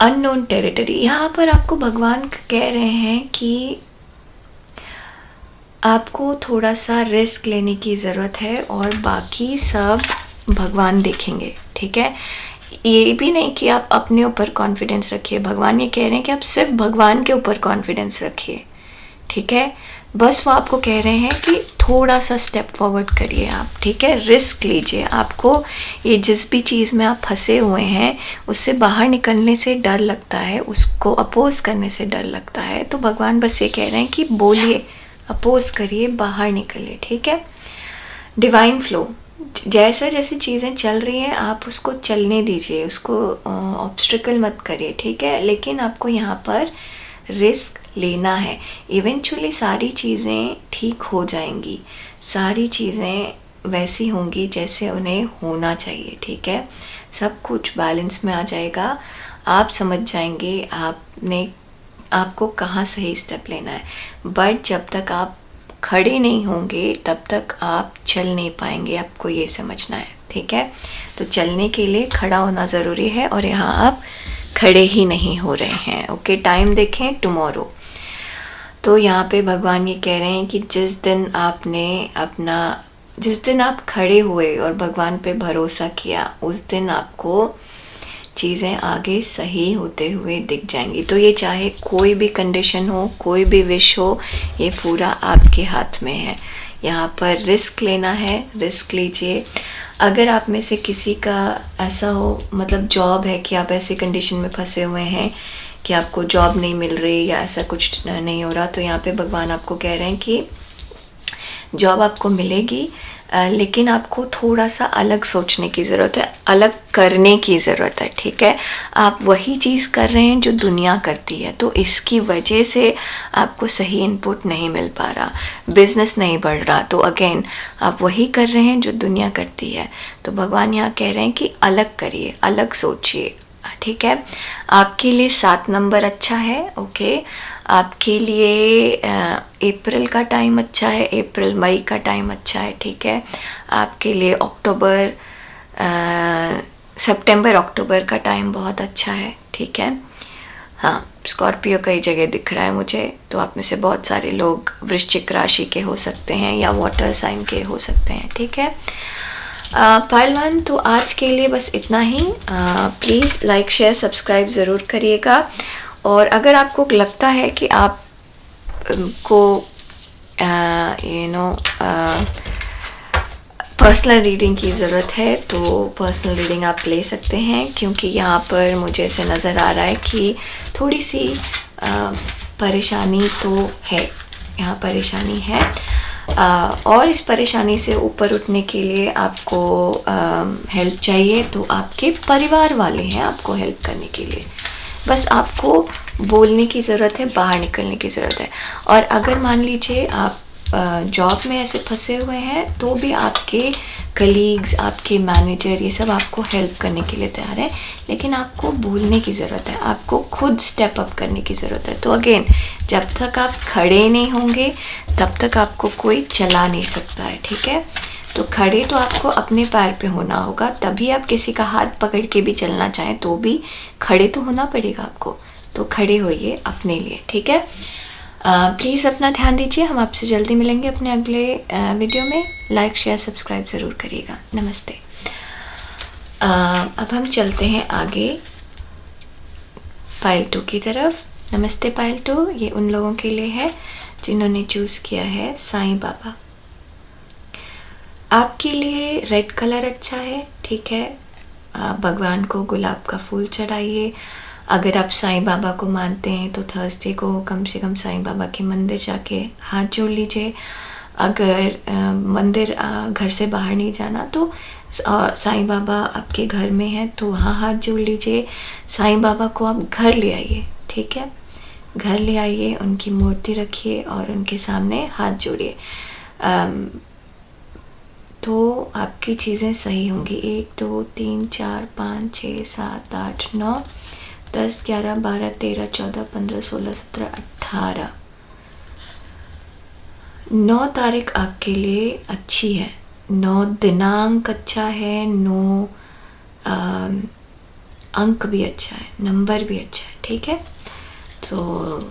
अननोन टेरिटरी, यहाँ पर आपको भगवान कह रहे हैं कि आपको थोड़ा सा रिस्क लेने की ज़रूरत है और बाकी सब भगवान देखेंगे। ठीक है, ये भी नहीं कि आप अपने ऊपर कॉन्फिडेंस रखिए, भगवान ये कह रहे हैं कि आप सिर्फ भगवान के ऊपर कॉन्फिडेंस रखिए। ठीक है, बस वो आपको कह रहे हैं कि थोड़ा सा स्टेप फॉरवर्ड करिए आप। ठीक है, रिस्क लीजिए। आपको ये जिस भी चीज़ में आप फंसे हुए हैं उससे बाहर निकलने से डर लगता है, उसको अपोज करने से डर लगता है, तो भगवान बस ये कह रहे हैं कि बोलिए, अपोज करिए, बाहर निकलिए। ठीक है, डिवाइन फ्लो, जैसे जैसी चीज़ें चल रही हैं आप उसको चलने दीजिए, उसको ऑब्स्ट्रिकल मत करिए। ठीक है, लेकिन आपको यहाँ पर रिस्क लेना है। इवेंचुअली सारी चीज़ें ठीक हो जाएंगी, सारी चीज़ें वैसी होंगी जैसे उन्हें होना चाहिए। ठीक है, सब कुछ बैलेंस में आ जाएगा, आप समझ जाएंगे आपको कहाँ सही स्टेप लेना है। बट जब तक आप खड़े नहीं होंगे तब तक आप चल नहीं पाएंगे, आपको ये समझना है। ठीक है, तो चलने के लिए खड़ा होना ज़रूरी है, और यहाँ आप खड़े ही नहीं हो रहे हैं। ओके, टाइम देखें टुमारो। तो यहाँ पे भगवान ये कह रहे हैं कि जिस दिन आप खड़े हुए और भगवान पे भरोसा किया, उस दिन आपको चीज़ें आगे सही होते हुए दिख जाएंगी। तो ये चाहे कोई भी कंडीशन हो, कोई भी विश हो, ये पूरा आपके हाथ में है। यहाँ पर रिस्क लेना है, रिस्क लीजिए। अगर आप में से किसी का ऐसा हो, मतलब जॉब है कि आप ऐसे कंडीशन में फंसे हुए हैं कि आपको जॉब नहीं मिल रही या ऐसा कुछ नहीं हो रहा, तो यहाँ पे भगवान आपको कह रहे हैं कि जॉब आपको मिलेगी, लेकिन आपको थोड़ा सा अलग सोचने की ज़रूरत है, अलग करने की ज़रूरत है। ठीक है, आप वही चीज़ कर रहे हैं जो दुनिया करती है, तो इसकी वजह से आपको सही इनपुट नहीं मिल पा रहा, बिज़नेस नहीं बढ़ रहा, तो अगेन आप वही कर रहे हैं जो दुनिया करती है। तो भगवान यहाँ कह रहे हैं कि अलग करिए, अलग सोचिए। ठीक है, आपके लिए 7 नंबर अच्छा है। ओके, आपके लिए अप्रैल का टाइम अच्छा है, अप्रैल मई का टाइम अच्छा है। ठीक है, आपके लिए सितंबर अक्टूबर का टाइम बहुत अच्छा है। ठीक है, हाँ, स्कॉर्पियो कई जगह दिख रहा है मुझे, तो आप में से बहुत सारे लोग वृश्चिक राशि के हो सकते हैं या वाटर साइन के हो सकते हैं। ठीक है, पहलवान, तो आज के लिए बस इतना ही। प्लीज़ लाइक शेयर सब्सक्राइब ज़रूर करिएगा, और अगर आपको लगता है कि आप को पर्सनल रीडिंग की ज़रूरत है, तो पर्सनल रीडिंग आप ले सकते हैं, क्योंकि यहाँ पर मुझे ऐसे नज़र आ रहा है कि थोड़ी सी परेशानी तो है, यहाँ परेशानी है, और इस परेशानी से ऊपर उठने के लिए आपको हेल्प चाहिए, तो आपके परिवार वाले हैं आपको हेल्प करने के लिए, बस आपको बोलने की ज़रूरत है, बाहर निकलने की ज़रूरत है। और अगर मान लीजिए आप जॉब में ऐसे फंसे हुए हैं तो भी आपके कलीग्स, आपके मैनेजर, ये सब आपको हेल्प करने के लिए तैयार है, लेकिन आपको बोलने की ज़रूरत है, आपको खुद स्टेप अप करने की ज़रूरत है। तो अगेन, जब तक आप खड़े नहीं होंगे तब तक आपको कोई चला नहीं सकता है, ठीक है। तो खड़े तो आपको अपने पैर पे होना होगा, तभी आप किसी का हाथ पकड़ के भी चलना चाहें तो भी खड़े तो होना पड़ेगा आपको। तो खड़े होइए अपने लिए, ठीक है। प्लीज़ अपना ध्यान दीजिए। हम आपसे जल्दी मिलेंगे अपने अगले वीडियो में। लाइक शेयर सब्सक्राइब ज़रूर करिएगा। नमस्ते। अब हम चलते हैं आगे पाइल 2 की तरफ। नमस्ते पाइल 2, ये उन लोगों के लिए है जिन्होंने चूज़ किया है साईं बाबा। आपके लिए रेड कलर अच्छा है, ठीक है। भगवान को गुलाब का फूल चढ़ाइए। अगर आप साईं बाबा को मानते हैं तो थर्सडे को कम से कम साईं बाबा के मंदिर जाके हाथ जोड़ लीजिए। अगर मंदिर घर से बाहर नहीं जाना तो साईं बाबा आपके घर में है तो वहाँ हाथ जोड़ लीजिए। साईं बाबा को आप घर ले आइए, ठीक है। घर ले आइए, उनकी मूर्ति रखिए और उनके सामने हाथ जोड़िए, तो आपकी चीज़ें सही होंगी। 1 2 3 4 5 6 7 8 9 10 11 12 13 14 15 16 17 18 9 तारीख आपके लिए अच्छी है। 9 दिनांक अच्छा है, 9 अंक भी अच्छा है, नंबर भी अच्छा है, ठीक है। तो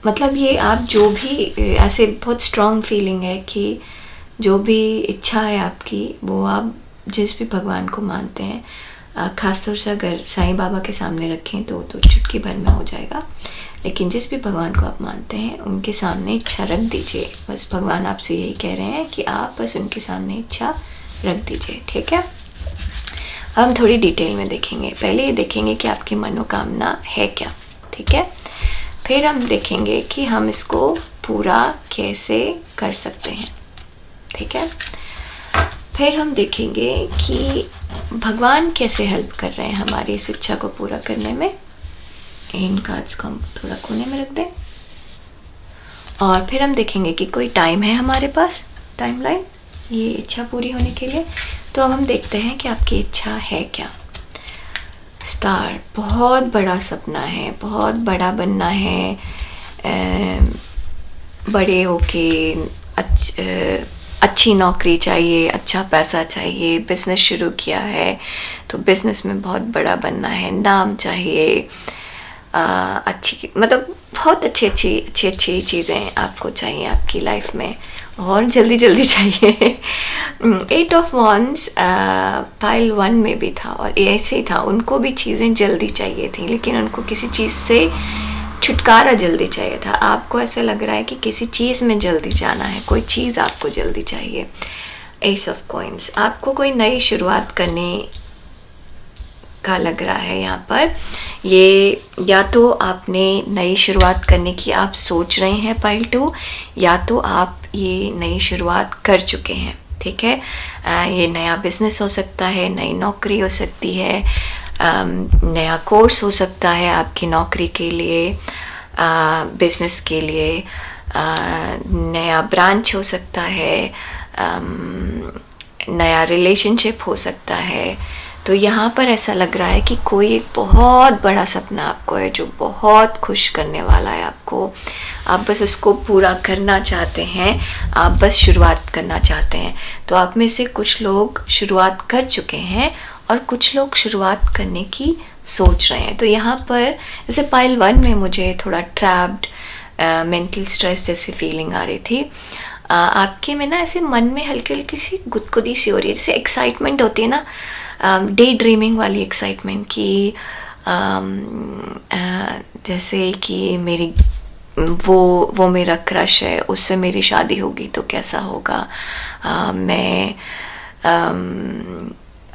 मतलब ये आप जो भी ऐसे बहुत स्ट्रॉन्ग फीलिंग है कि जो भी इच्छा है आपकी, वो आप जिस भी भगवान को मानते हैं, ख़ासतौर से अगर साईं बाबा के सामने रखें तो चुटकी भर में हो जाएगा, लेकिन जिस भी भगवान को आप मानते हैं उनके सामने इच्छा रख दीजिए। बस भगवान आपसे यही कह रहे हैं कि आप बस उनके सामने इच्छा रख दीजिए, ठीक है। हम थोड़ी डिटेल में देखेंगे। पहले ये देखेंगे कि आपकी मनोकामना है क्या, ठीक है। फिर हम देखेंगे कि हम इसको पूरा कैसे कर सकते हैं, ठीक है। फिर हम देखेंगे कि भगवान कैसे हेल्प कर रहे हैं हमारी इस इच्छा को पूरा करने में। इन कार्ड्स को हम थोड़ा कोने में रख दें और फिर हम देखेंगे कि कोई टाइम है हमारे पास, टाइमलाइन ये इच्छा पूरी होने के लिए। तो अब हम देखते हैं कि आपकी इच्छा है क्या। स्टार, बहुत बड़ा सपना है, बहुत बड़ा बनना है, बड़े होके अच्छी नौकरी चाहिए, अच्छा पैसा चाहिए, बिजनेस शुरू किया है तो बिजनेस में बहुत बड़ा बनना है, नाम चाहिए, अच्छी मतलब बहुत अच्छी चीज़ें आपको चाहिए आपकी लाइफ में और जल्दी जल्दी चाहिए। 8 ऑफ वॉन्ड्स पाइल 1 में भी था और ऐसे ही था, उनको भी चीज़ें जल्दी चाहिए थी, लेकिन उनको किसी चीज़ से छुटकारा जल्दी चाहिए था। आपको ऐसा लग रहा है कि किसी चीज़ में जल्दी जाना है, कोई चीज़ आपको जल्दी चाहिए। एस ऑफ कॉइन्स, आपको कोई नई शुरुआत करने का लग रहा है यहाँ पर। ये या तो आपने नई शुरुआत करने की आप सोच रहे हैं पाइल 2, या तो आप ये नई शुरुआत कर चुके हैं, ठीक है। ये नया बिजनेस हो सकता है, नई नौकरी हो सकती है, नया कोर्स हो सकता है आपकी नौकरी के लिए, बिजनेस के लिए, नया ब्रांच हो सकता है, नया रिलेशनशिप हो सकता है। तो यहाँ पर ऐसा लग रहा है कि कोई एक बहुत बड़ा सपना आपको है जो बहुत खुश करने वाला है आपको। आप बस उसको पूरा करना चाहते हैं, आप बस शुरुआत करना चाहते हैं। तो आप में से कुछ लोग शुरुआत कर चुके हैं और कुछ लोग शुरुआत करने की सोच रहे हैं। तो यहाँ पर जैसे पाइल 1 में मुझे थोड़ा ट्रैप्ड, मेंटल स्ट्रेस जैसी फीलिंग आ रही थी। आपके में ना ऐसे मन में हल्की हल्की सी गुदगुदी सी हो रही है, जैसे एक्साइटमेंट होती है ना, डे ड्रीमिंग वाली एक्साइटमेंट की, जैसे कि मेरी वो मेरा क्रश है, उससे मेरी शादी होगी तो कैसा होगा, मैं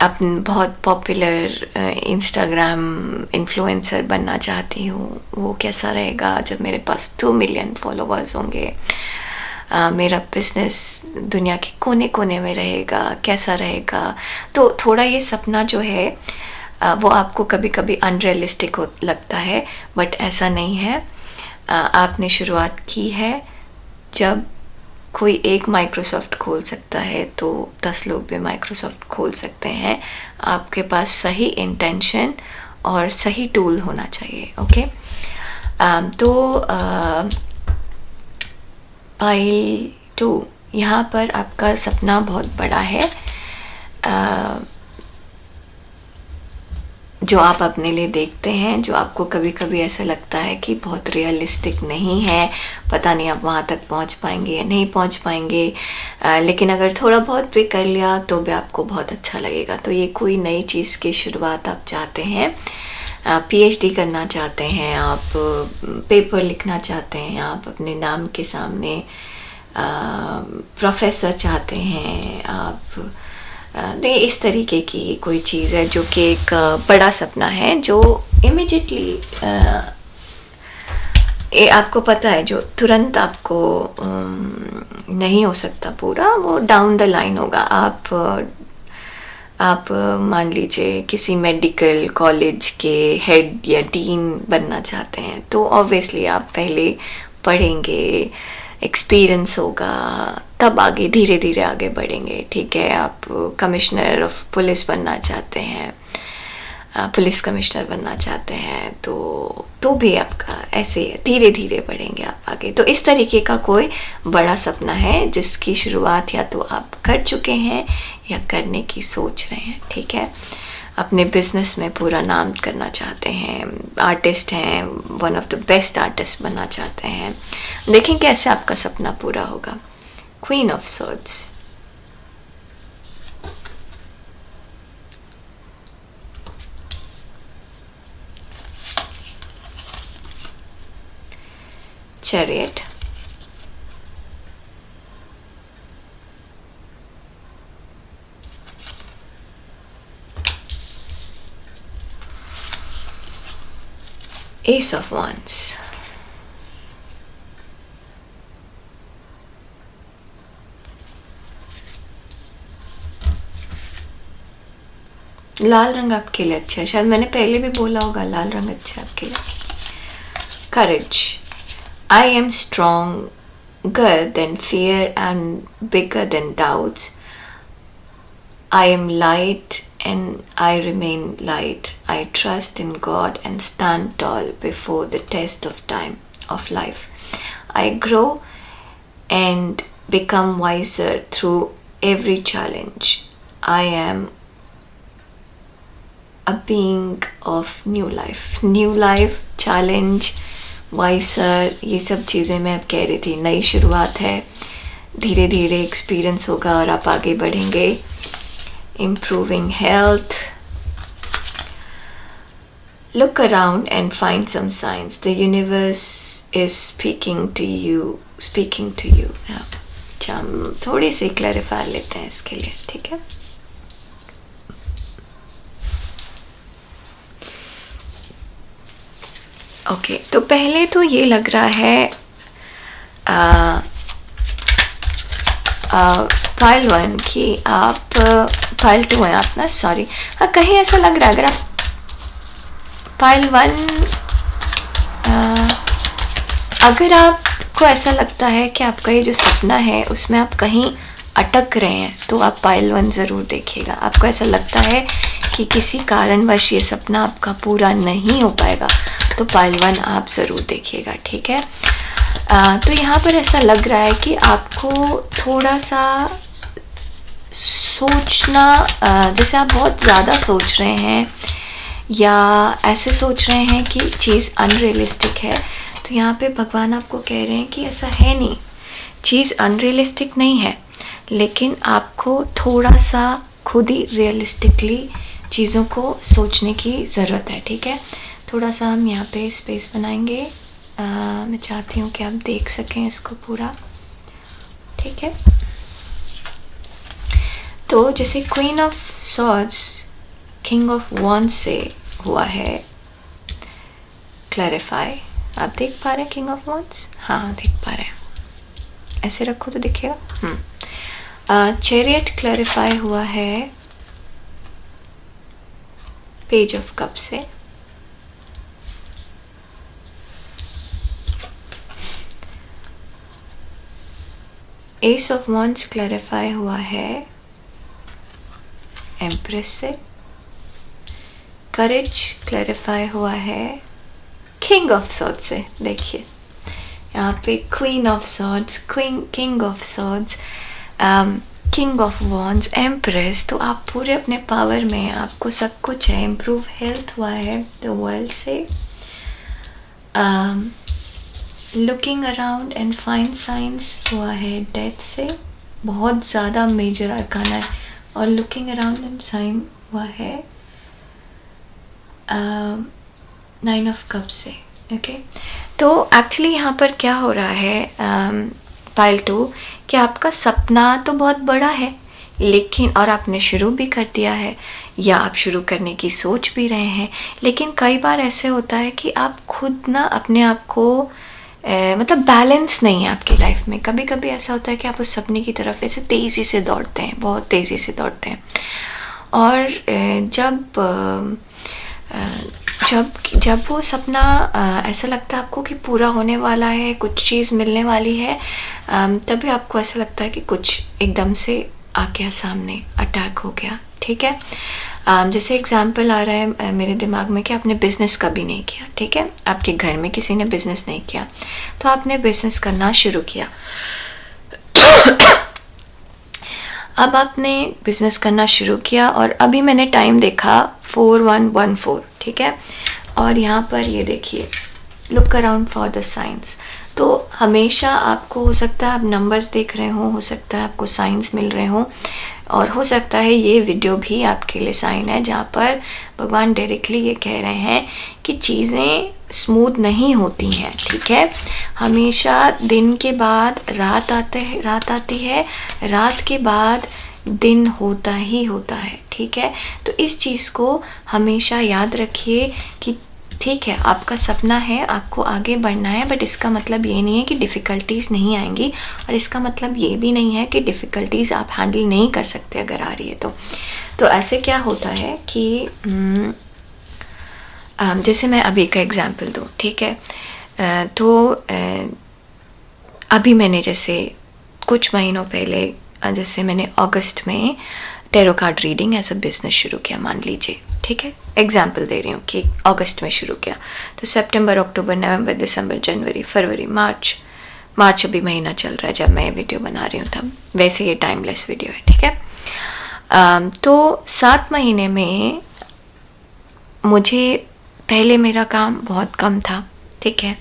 अपन बहुत पॉपुलर इंस्टाग्राम इन्फ्लुएंसर बनना चाहती हूँ, वो कैसा रहेगा जब मेरे पास 2 मिलियन फॉलोअर्स होंगे, मेरा बिजनेस दुनिया के कोने कोने में रहेगा, कैसा रहेगा। तो थोड़ा ये सपना जो है वो आपको कभी कभी अनरियलिस्टिक लगता है, बट ऐसा नहीं है। आपने शुरुआत की है जब कोई एक माइक्रोसॉफ्ट खोल सकता है तो 10 लोग भी माइक्रोसॉफ्ट खोल सकते हैं। आपके पास सही इंटेंशन और सही टूल होना चाहिए। ओके, तो फाइल 2, यहाँ पर आपका सपना बहुत बड़ा है जो आप अपने लिए देखते हैं, जो आपको कभी कभी ऐसा लगता है कि बहुत रियलिस्टिक नहीं है, पता नहीं आप वहाँ तक पहुँच पाएंगे या नहीं पहुँच पाएंगे, लेकिन अगर थोड़ा बहुत भी कर लिया तो भी आपको बहुत अच्छा लगेगा। तो ये कोई नई चीज़ की शुरुआत आप चाहते हैं, पीएचडी करना चाहते हैं, आप पेपर लिखना चाहते हैं, आप अपने नाम के सामने प्रोफेसर चाहते हैं, आप तो ये इस तरीके की कोई चीज़ है जो कि एक बड़ा सपना है जो इमिजिएटली ये आपको पता है, जो तुरंत आपको नहीं हो सकता पूरा, वो डाउन द लाइन होगा। आप मान लीजिए किसी मेडिकल कॉलेज के हेड या डीन बनना चाहते हैं तो ऑब्वियसली आप पहले पढ़ेंगे, एक्सपीरियंस होगा, तब आगे धीरे धीरे आगे बढ़ेंगे। ठीक है, आप कमिश्नर ऑफ पुलिस बनना चाहते हैं, पुलिस कमिश्नर बनना चाहते हैं तो भी आपका ऐसे धीरे धीरे बढ़ेंगे आप आगे। तो इस तरीके का कोई बड़ा सपना है जिसकी शुरुआत या तो आप कर चुके हैं या करने की सोच रहे हैं। ठीक है, अपने बिजनेस में पूरा नाम करना चाहते हैं, आर्टिस्ट हैं, one of the best artist बनना चाहते हैं, देखें कैसे आपका सपना पूरा होगा। Queen of swords, chariot, S of wands, लाल रंग आपके लिए अच्छा है, शायद मैंने पहले भी बोला होगा लाल रंग अच्छा है आपके लिए। करेज, I am stronger than fear and bigger than doubts. I am light and I remain light. I trust in God and stand tall before the test of time of life. I grow and become wiser through every challenge. I am a being of new life. New life, challenge, वाइसर, ये सब चीज़ें मैं अब कह रही थी। नई शुरुआत है, धीरे धीरे एक्सपीरियंस होगा और आप आगे बढ़ेंगे। Improving health, look around and find some science, the universe is speaking to you. अच्छा, हम थोड़ी सी क्लैरिफाई लेते हैं इसके लिए। ठीक है, ओके, तो पहले तो ये लग रहा है फाइल 1 कि आप फाइल 2 है आप ना, सॉरी, हाँ, कहीं ऐसा लग रहा है अगर आप फाइल 1 अगर आपको ऐसा लगता है कि आपका ये जो सपना है उसमें आप कहीं अटक रहे हैं तो आप फाइल 1 ज़रूर देखिएगा। आपको ऐसा लगता है कि किसी कारणवश ये सपना आपका पूरा नहीं हो पाएगा तो फाइल 1 आप ज़रूर देखिएगा। ठीक है, तो यहाँ पर ऐसा लग रहा है कि आपको थोड़ा सा सोचना, जैसे आप बहुत ज़्यादा सोच रहे हैं या ऐसे सोच रहे हैं कि चीज़ अनरियलिस्टिक है, तो यहाँ पे भगवान आपको कह रहे हैं कि ऐसा है नहीं, चीज़ अनरियलिस्टिक नहीं है, लेकिन आपको थोड़ा सा खुद ही रियलिस्टिकली चीज़ों को सोचने की ज़रूरत है। ठीक है, थोड़ा सा हम यहाँ पे स्पेस बनाएंगे, मैं चाहती हूँ कि आप देख सकें इसको पूरा। ठीक है, तो जैसे queen of swords king of wands से हुआ है क्लैरिफाई, आप देख पा रहे हैं किंग ऑफ वॉन्ड्स? हाँ, देख पा रहे हैं, ऐसे रखो तो दिखेगा। चैरियट क्लैरिफाई हुआ है पेज ऑफ कप से। एस ऑफ वॉन्ड्स क्लैरिफाई हुआ है एम्प्रेस से, करेज क्लैरिफाई हुआ है किंग ऑफ सॉर्ड्स से। देखिए यहाँ पे queen of swords, king of swords, king of wands, empress. तो आप पूरे अपने पावर में, आपको सब कुछ है। इम्प्रूव हेल्थ हुआ है द वर्ल्ड से, looking around and find science हुआ है डेथ से, बहुत ज़्यादा मेजर अरकाना है। और लुकिंग अराउंड एंड साइन हुआ है नाइन ऑफ कप से। ओके तो एक्चुअली यहाँ पर क्या हो रहा है पाइल 2 कि आपका सपना तो बहुत बड़ा है, लेकिन और आपने शुरू भी कर दिया है या आप शुरू करने की सोच भी रहे हैं, लेकिन कई बार ऐसे होता है कि आप खुद ना अपने आप को मतलब बैलेंस नहीं है आपकी लाइफ में। कभी कभी ऐसा होता है कि आप उस सपने की तरफ ऐसे तेज़ी से दौड़ते हैं, बहुत तेज़ी से दौड़ते हैं, और जब वो सपना ऐसा लगता है आपको कि पूरा होने वाला है, कुछ चीज़ मिलने वाली है, तभी आपको ऐसा लगता है कि कुछ एकदम से आ गया सामने, अटैक हो गया। ठीक है, जैसे एग्जांपल आ रहा है मेरे दिमाग में कि आपने बिज़नेस कभी नहीं किया। ठीक है, आपके घर में किसी ने बिज़नेस नहीं किया, तो आपने बिज़नेस करना शुरू किया। अब आपने बिज़नेस करना शुरू किया और अभी मैंने टाइम देखा 4114। ठीक है, और यहाँ पर ये देखिए look around for the science. तो हमेशा आपको हो सकता है आप नंबर्स देख रहे हो सकता है आपको साइंस मिल रहे हो, और हो सकता है ये वीडियो भी आपके लिए साइन है जहाँ पर भगवान डायरेक्टली ये कह रहे हैं कि चीज़ें स्मूथ नहीं होती हैं। ठीक है, हमेशा दिन के बाद रात आती है, रात के बाद दिन होता ही होता है। ठीक है, तो इस चीज़ को हमेशा याद रखिए कि ठीक है, आपका सपना है, आपको आगे बढ़ना है, बट इसका मतलब ये नहीं है कि डिफ़िकल्टीज़ नहीं आएंगी, और इसका मतलब ये भी नहीं है कि डिफ़िकल्टीज़ आप हैंडल नहीं कर सकते अगर आ रही है तो ऐसे क्या होता है कि जैसे मैं अभी का एग्जांपल दूँ। ठीक है, तो अभी मैंने जैसे कुछ महीनों पहले जैसे मैंने अगस्त में tarot card reading as a business शुरू किया, मान लीजिए। ठीक है, एग्जाम्पल दे रही हूँ कि अगस्त में शुरू किया, तो सितंबर, अक्टूबर, नवंबर, दिसंबर, जनवरी, फरवरी, मार्च अभी महीना चल रहा है जब मैं ये वीडियो बना रही हूँ तब। वैसे ये टाइमलेस वीडियो है। ठीक है, तो 7 महीने में मुझे पहले मेरा काम बहुत कम था। ठीक है,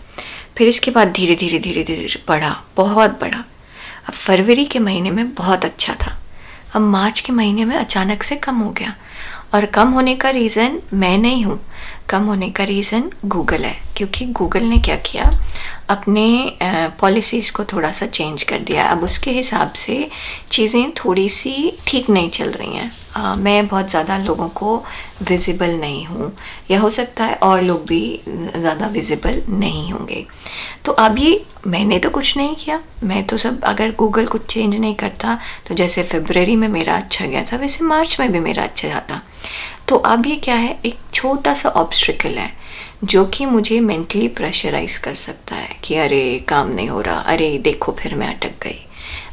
फिर इसके बाद धीरे धीरे बढ़ा, बहुत बढ़ा। अब फरवरी के महीने में बहुत अच्छा था, अब मार्च के महीने में अचानक से कम हो गया। और कम होने का रीज़न मैं नहीं हूँ, कम होने का रीज़न गूगल है, क्योंकि गूगल ने क्या किया, अपने पॉलिसीज़ को थोड़ा सा चेंज कर दिया। अब उसके हिसाब से चीज़ें थोड़ी सी ठीक नहीं चल रही हैं। मैं बहुत ज़्यादा लोगों को विजिबल नहीं हूँ, या हो सकता है और लोग भी ज़्यादा विजिबल नहीं होंगे। तो अब ये मैंने तो कुछ नहीं किया, मैं तो सब, अगर गूगल कुछ चेंज नहीं करता तो जैसे फरवरी में मेरा अच्छा गया था वैसे मार्च में भी मेरा अच्छा जाता। तो अब ये क्या है, एक छोटा सा ऑब्स्ट्रिकल है जो कि मुझे मेंटली प्रेशराइज कर सकता है कि अरे काम नहीं हो रहा, अरे देखो फिर मैं अटक गई,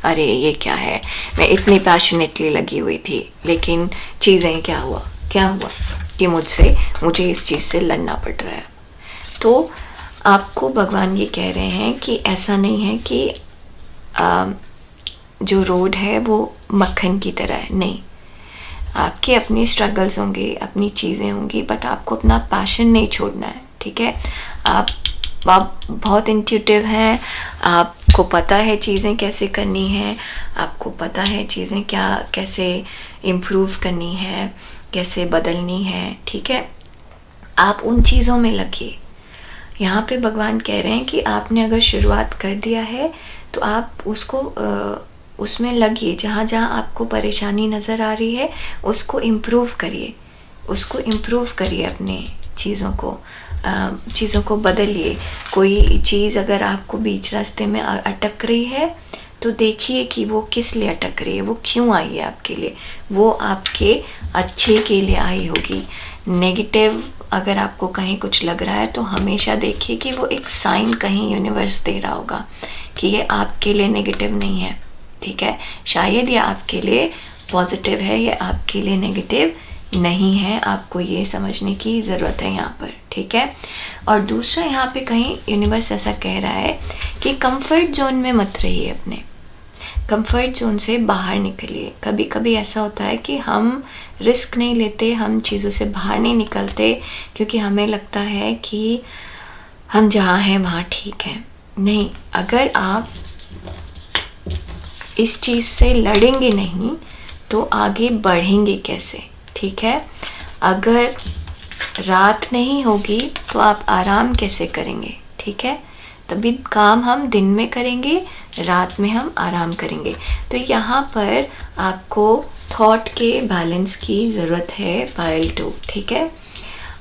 अरे ये क्या है, मैं इतनी पैशनेटली लगी हुई थी लेकिन चीज़ें क्या हुआ कि मुझे इस चीज़ से लड़ना पड़ रहा है। तो आपको भगवान ये कह रहे हैं कि ऐसा नहीं है कि जो रोड है वो मक्खन की तरह है, नहीं, आपके अपने स्ट्रगल्स होंगे, अपनी चीज़ें होंगी, बट आपको अपना पैशन नहीं छोड़ना है। ठीक है, आप बहुत इंट्यूटिव हैं, आपको पता है चीज़ें कैसे करनी है, आपको पता है चीज़ें कैसे इम्प्रूव करनी है, कैसे बदलनी है। ठीक है, आप उन चीज़ों में लगिए। यहाँ पे भगवान कह रहे हैं कि आपने अगर शुरुआत कर दिया है तो आप उसको उसमें लगिए, जहाँ जहाँ आपको परेशानी नज़र आ रही है उसको इम्प्रूव करिए अपने चीज़ों को बदलिए। कोई चीज़ अगर आपको बीच रास्ते में अटक रही है तो देखिए कि वो किस लिए अटक रही है, वो क्यों आई है आपके लिए, वो आपके अच्छे के लिए आई होगी। नेगेटिव अगर आपको कहीं कुछ लग रहा है तो हमेशा देखिए कि वो एक साइन कहीं यूनिवर्स दे रहा होगा कि ये आपके लिए नेगेटिव नहीं है। ठीक है, शायद ये आपके लिए पॉजिटिव है या आपके लिए नेगेटिव नहीं है, आपको ये समझने की ज़रूरत है यहाँ पर, ठीक है। और दूसरा, यहाँ पे कहीं यूनिवर्स ऐसा कह रहा है कि कंफर्ट जोन में मत रहिए, अपने कंफर्ट जोन से बाहर निकलिए। कभी कभी ऐसा होता है कि हम रिस्क नहीं लेते, हम चीज़ों से बाहर नहीं निकलते क्योंकि हमें लगता है कि हम जहाँ हैं वहाँ ठीक है। नहीं, अगर आप इस चीज़ से लड़ेंगे नहीं तो आगे बढ़ेंगे कैसे, ठीक है। अगर रात नहीं होगी तो आप आराम कैसे करेंगे, ठीक है। तभी काम हम दिन में करेंगे, रात में हम आराम करेंगे। तो यहाँ पर आपको थॉट के बैलेंस की ज़रूरत है पायल 2, ठीक है।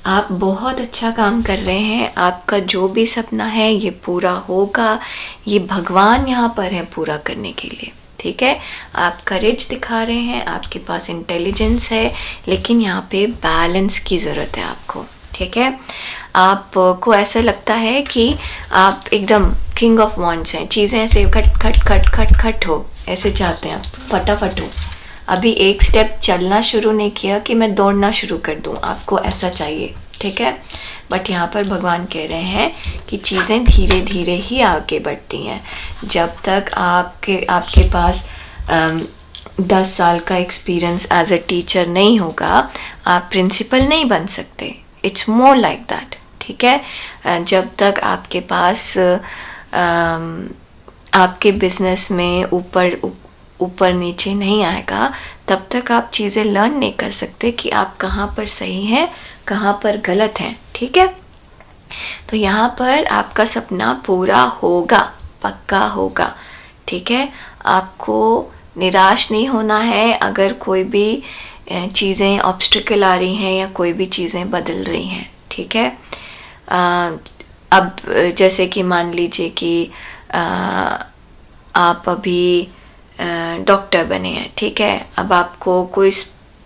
आप बहुत अच्छा काम कर रहे हैं, आपका जो भी सपना है ये पूरा होगा, ये भगवान यहाँ पर है पूरा करने के लिए, ठीक है। आप करेज दिखा रहे हैं, आपके पास इंटेलिजेंस है, लेकिन यहाँ पे बैलेंस की ज़रूरत है आपको, ठीक है। आपको ऐसा लगता है कि आप एकदम किंग ऑफ वॉन्ड्स हैं, चीज़ें ऐसे खट खट खट खट खट हो, ऐसे चाहते हैं आप फटाफट हो। अभी एक स्टेप चलना शुरू नहीं किया कि मैं दौड़ना शुरू कर दूं, आपको ऐसा चाहिए, ठीक है। बट यहाँ पर भगवान कह रहे हैं कि चीज़ें धीरे धीरे ही आगे बढ़ती हैं। जब तक आपके पास 10 साल का एक्सपीरियंस एज अ टीचर नहीं होगा, आप प्रिंसिपल नहीं बन सकते। इट्स मोर लाइक दैट, ठीक है। जब तक आपके पास आपके बिजनेस में ऊपर नीचे नहीं आएगा, तब तक आप चीज़ें लर्न नहीं कर सकते कि आप कहाँ पर सही हैं, कहाँ पर गलत हैं, ठीक है। तो यहाँ पर आपका सपना पूरा होगा, पक्का होगा, ठीक है। आपको निराश नहीं होना है अगर कोई भी चीज़ें ऑब्स्टिकल आ रही हैं या कोई भी चीज़ें बदल रही हैं, ठीक है। अब जैसे कि मान लीजिए कि आप अभी डॉक्टर बने हैं, ठीक है। अब आपको कोई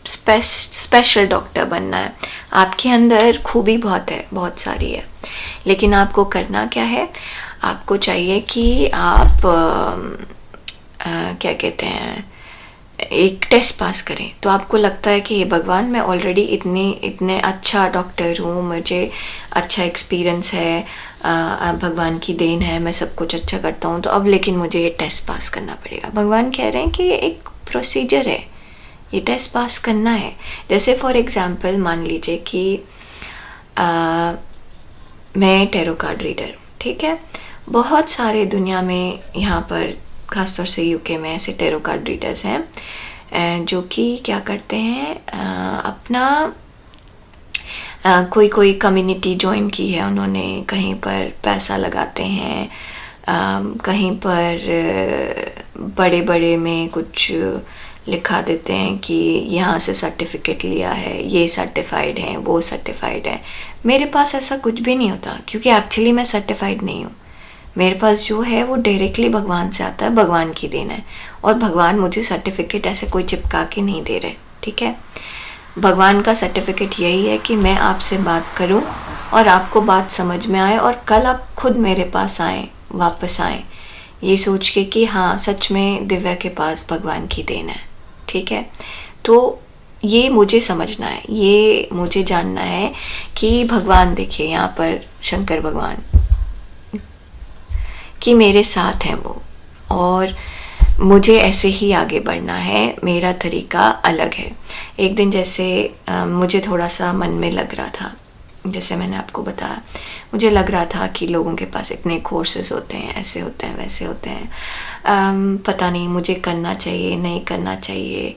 स्पेशल डॉक्टर बनना है, आपके अंदर खूबी बहुत है, बहुत सारी है, लेकिन आपको करना क्या है, आपको चाहिए कि आप क्या कहते हैं, एक टेस्ट पास करें। तो आपको लगता है कि ये भगवान, मैं ऑलरेडी इतने अच्छा डॉक्टर हूँ, मुझे अच्छा एक्सपीरियंस है, भगवान की देन है, मैं सब कुछ अच्छा करता हूँ, तो अब लेकिन मुझे ये टेस्ट पास करना पड़ेगा। भगवान कह रहे हैं कि ये एक प्रोसीजर है, ये टेस्ट पास करना है। जैसे फॉर एग्जांपल मान लीजिए कि मैं टैरो कार्ड रीडर हूँ, ठीक है। बहुत सारे दुनिया में यहाँ पर खासतौर से यूके में ऐसे टैरो कार्ड रीडर्स हैं जो कि क्या करते हैं, अपना कोई कम्युनिटी ज्वाइन की है उन्होंने, कहीं पर पैसा लगाते हैं, कहीं पर बड़े बड़े में कुछ लिखा देते हैं कि यहाँ से सर्टिफिकेट लिया है, ये सर्टिफाइड है, वो सर्टिफाइड है। मेरे पास ऐसा कुछ भी नहीं होता क्योंकि एक्चुअली मैं सर्टिफाइड नहीं हूँ। मेरे पास जो है वो डायरेक्टली भगवान से आता है, भगवान की देन है, और भगवान मुझे सर्टिफिकेट ऐसे कोई चिपका के नहीं दे रहे, ठीक है। भगवान का सर्टिफिकेट यही है कि मैं आपसे बात करूं और आपको बात समझ में आए और कल आप खुद मेरे पास आएँ, वापस आएँ, ये सोच के कि हाँ सच में दिव्या के पास भगवान की देन है, ठीक है। तो ये मुझे समझना है, ये मुझे जानना है कि भगवान, देखिए यहाँ पर शंकर भगवान कि मेरे साथ हैं वो, और मुझे ऐसे ही आगे बढ़ना है, मेरा तरीका अलग है। एक दिन जैसे मुझे थोड़ा सा मन में लग रहा था, जैसे मैंने आपको बताया, मुझे लग रहा था कि लोगों के पास इतने कोर्सेज होते हैं, ऐसे होते हैं, वैसे होते हैं, पता नहीं मुझे करना चाहिए नहीं करना चाहिए,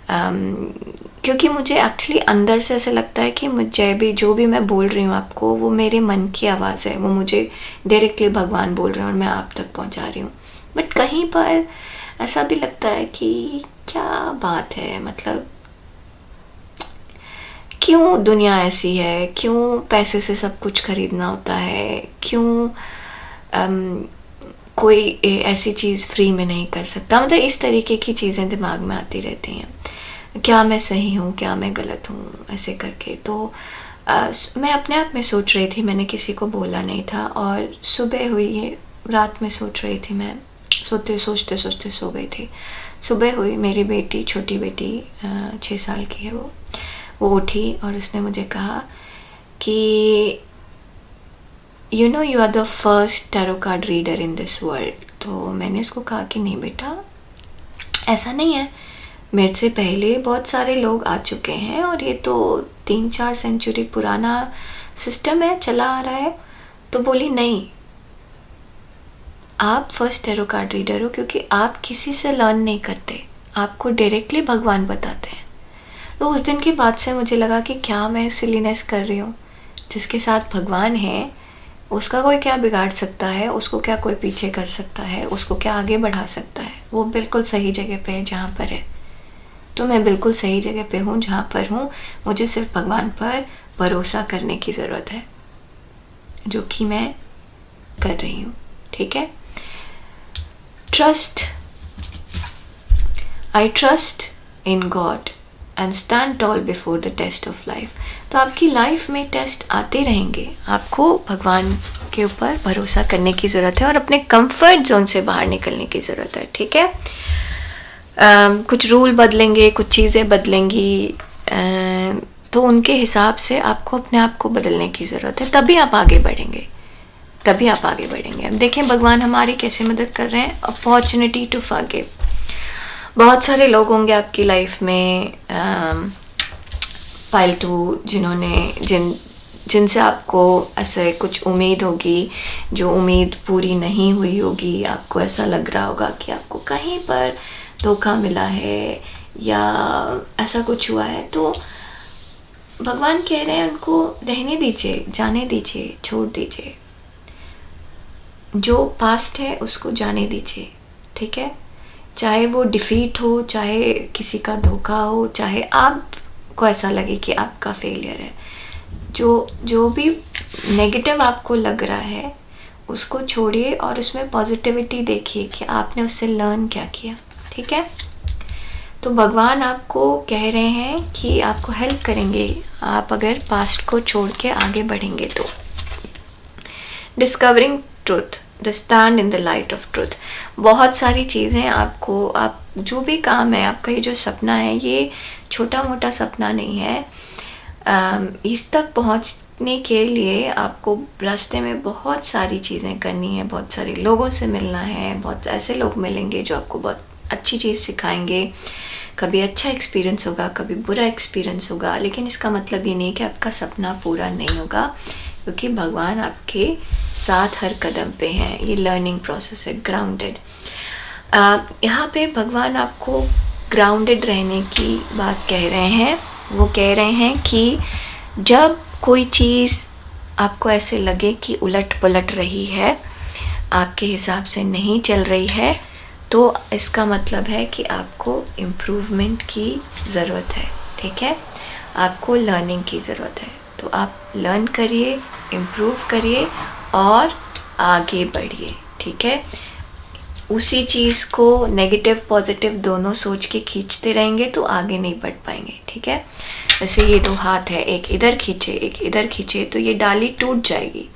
क्योंकि मुझे एक्चुअली अंदर से ऐसे लगता है कि मुझे भी जो भी मैं बोल रही हूँ आपको, वो मेरे मन की आवाज़ है, वो मुझे डायरेक्टली भगवान बोल रहे हैं और मैं आप तक पहुँचा रही हूँ। बट कहीं पर ऐसा भी लगता है कि क्या बात है, मतलब क्यों दुनिया ऐसी है, क्यों पैसे से सब कुछ खरीदना होता है, क्यों कोई ऐसी चीज़ फ्री में नहीं कर सकता। मतलब इस तरीके की चीज़ें दिमाग में आती रहती हैं, क्या मैं सही हूँ, क्या मैं गलत हूँ, ऐसे करके। तो मैं अपने आप में सोच रही थी, मैंने किसी को बोला नहीं था, और सुबह हुई है, रात में सोच रही थी मैं सोचते सोचते सोचते सो गई थी। सुबह हुई, मेरी बेटी, छोटी बेटी 6 साल की है वो उठी और उसने मुझे कहा कि you are the first tarot card reader in this world. तो मैंने उसको कहा कि नहीं बेटा, ऐसा नहीं है, मेरे से पहले बहुत सारे लोग आ चुके हैं और ये तो 3-4 सेंचुरी पुराना सिस्टम है, चला आ रहा है। तो बोली नहीं, आप फर्स्ट टैरो कार्ड रीडर हो क्योंकि आप किसी से लर्न नहीं करते, आपको डायरेक्टली भगवान बताते हैं। तो उस दिन के बाद से मुझे लगा कि क्या मैं सिलीनेस कर रही हूँ, जिसके साथ भगवान है उसका कोई क्या बिगाड़ सकता है, उसको क्या कोई पीछे कर सकता है, उसको क्या आगे बढ़ा सकता है। वो बिल्कुल सही जगह पे है जहाँ पर है। तो मैं बिल्कुल सही जगह पे हूँ जहाँ पर हूँ। मुझे सिर्फ भगवान पर भरोसा करने की ज़रूरत है, जो कि मैं कर रही हूँ। ठीक है, trust, I trust in God and stand tall before the test of life. तो आपकी लाइफ में टेस्ट आते रहेंगे, आपको भगवान के ऊपर भरोसा करने की ज़रूरत है और अपने कंफर्ट जोन से बाहर निकलने की ज़रूरत है। ठीक है, कुछ रूल बदलेंगे, कुछ चीज़ें बदलेंगी, तो उनके हिसाब से आपको अपने आप को बदलने की ज़रूरत है, तभी आप आगे बढ़ेंगे, तभी आप आगे बढ़ेंगे। अब देखें भगवान हमारी कैसे मदद कर रहे हैं। Opportunity to forgive. बहुत सारे लोग होंगे आपकी लाइफ में फालतू, जिनसे आपको ऐसे कुछ उम्मीद होगी, जो उम्मीद पूरी नहीं हुई होगी। आपको ऐसा लग रहा होगा कि आपको कहीं पर धोखा मिला है या ऐसा कुछ हुआ है। तो भगवान कह रहे हैं उनको रहने दीजिए, जाने दीजिए, छोड़ दीजिए। जो पास्ट है उसको जाने दीजिए। ठीक है, चाहे वो डिफीट हो, चाहे किसी का धोखा हो, चाहे आपको ऐसा लगे कि आपका फेलियर है, जो भी नेगेटिव आपको लग रहा है उसको छोड़िए और उसमें पॉजिटिविटी देखिए कि आपने उससे लर्न क्या किया। ठीक है, तो भगवान आपको कह रहे हैं कि आपको हेल्प करेंगे आप अगर पास्ट को छोड़ के आगे बढ़ेंगे तो। Discovering truth, the stand in the light of truth. बहुत सारी चीज़ें आपको, आप जो भी काम है आपका, ये जो सपना है ये छोटा मोटा सपना नहीं है। इस तक पहुंचने के लिए आपको रास्ते में बहुत सारी चीज़ें करनी है, बहुत सारे लोगों से मिलना है, बहुत ऐसे लोग मिलेंगे जो आपको बहुत अच्छी चीज़ सिखाएंगे। कभी अच्छा एक्सपीरियंस होगा, कभी बुरा एक्सपीरियंस होगा, लेकिन इसका मतलब ये नहीं कि आपका सपना पूरा नहीं होगा, क्योंकि भगवान आपके साथ हर कदम पे हैं। ये लर्निंग प्रोसेस है। ग्राउंडेड, यहाँ पे भगवान आपको ग्राउंडेड रहने की बात कह रहे हैं। वो कह रहे हैं कि जब कोई चीज़ आपको ऐसे लगे कि उलट पलट रही है, आपके हिसाब से नहीं चल रही है, तो इसका मतलब है कि आपको इम्प्रूवमेंट की ज़रूरत है। ठीक है, आपको लर्निंग की ज़रूरत है। तो आप लर्न करिए, इम्प्रूव करिए और आगे बढ़िए। ठीक है, उसी चीज़ को नेगेटिव पॉजिटिव दोनों सोच के खींचते रहेंगे तो आगे नहीं बढ़ पाएंगे। ठीक है, जैसे ये 2 हाथ है, एक इधर खींचे एक इधर खींचे तो ये डाली टूट जाएगी।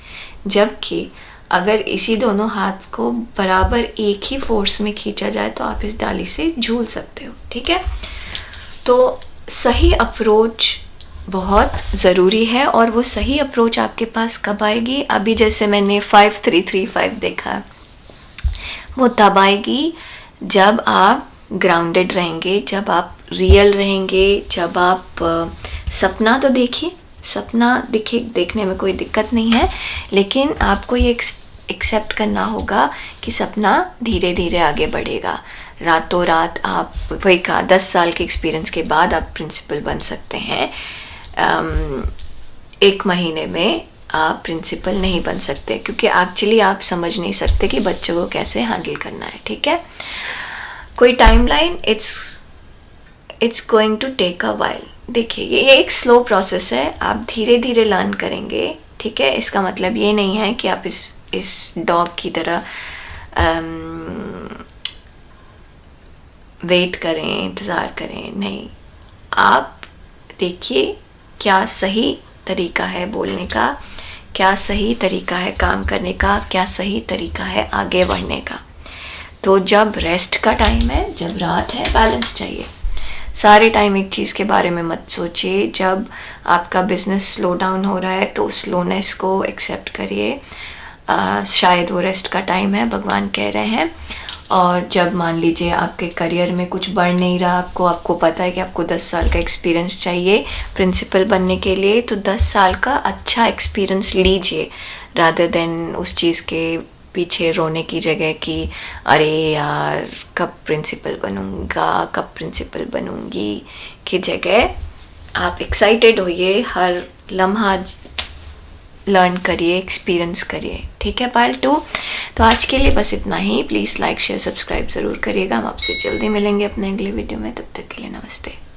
जबकि अगर इसी दोनों हाथ को बराबर एक ही फोर्स में खींचा जाए तो आप इस डाली से झूल सकते हो। ठीक है, तो सही अप्रोच बहुत ज़रूरी है और वो सही अप्रोच आपके पास कब आएगी? अभी जैसे मैंने 5335 देखा है, वो तब आएगी जब आप ग्राउंडेड रहेंगे, जब आप रियल रहेंगे, जब आप सपना तो देखिए, सपना देखने में कोई दिक्कत नहीं है, लेकिन आपको ये एक्सेप्ट करना होगा कि सपना धीरे धीरे आगे बढ़ेगा। रातों रात आप, वही कहा, 10 साल के एक्सपीरियंस के बाद आप प्रिंसिपल बन सकते हैं। 1 महीने में आप प्रिंसिपल नहीं बन सकते, क्योंकि एक्चुअली आप समझ नहीं सकते कि बच्चों को कैसे हैंडल करना है। ठीक है, कोई timeline, it's going to take a while. देखिए, ये एक स्लो प्रोसेस है, आप धीरे धीरे लर्न करेंगे। ठीक है, इसका मतलब ये नहीं है कि आप इस डॉग की तरह वेट करें, इंतज़ार करें। नहीं, आप देखिए क्या सही तरीका है बोलने का, क्या सही तरीका है काम करने का, क्या सही तरीका है आगे बढ़ने का। तो जब रेस्ट का टाइम है, जब रात है, बैलेंस चाहिए। सारे टाइम एक चीज़ के बारे में मत सोचिए। जब आपका बिजनेस स्लो डाउन हो रहा है तो स्लोनेस को एक्सेप्ट करिए। शायद वो रेस्ट का टाइम है, भगवान कह रहे हैं। और जब मान लीजिए आपके करियर में कुछ बढ़ नहीं रहा, आपको पता है कि आपको 10 साल का एक्सपीरियंस चाहिए प्रिंसिपल बनने के लिए, तो 10 साल का अच्छा एक्सपीरियंस लीजिए, रादर देन उस चीज़ के पीछे रोने की जगह कि अरे यार कब प्रिंसिपल बनूंगा, कब प्रिंसिपल बनूंगी की जगह आप एक्साइटेड होइए, हर लम्हा लर्न करिए, एक्सपीरियंस करिए। ठीक है पार्ट 2। तो आज के लिए बस इतना ही। प्लीज़ लाइक शेयर सब्सक्राइब ज़रूर करिएगा। हम आपसे जल्दी मिलेंगे अपने अगले वीडियो में। तब तक के लिए नमस्ते।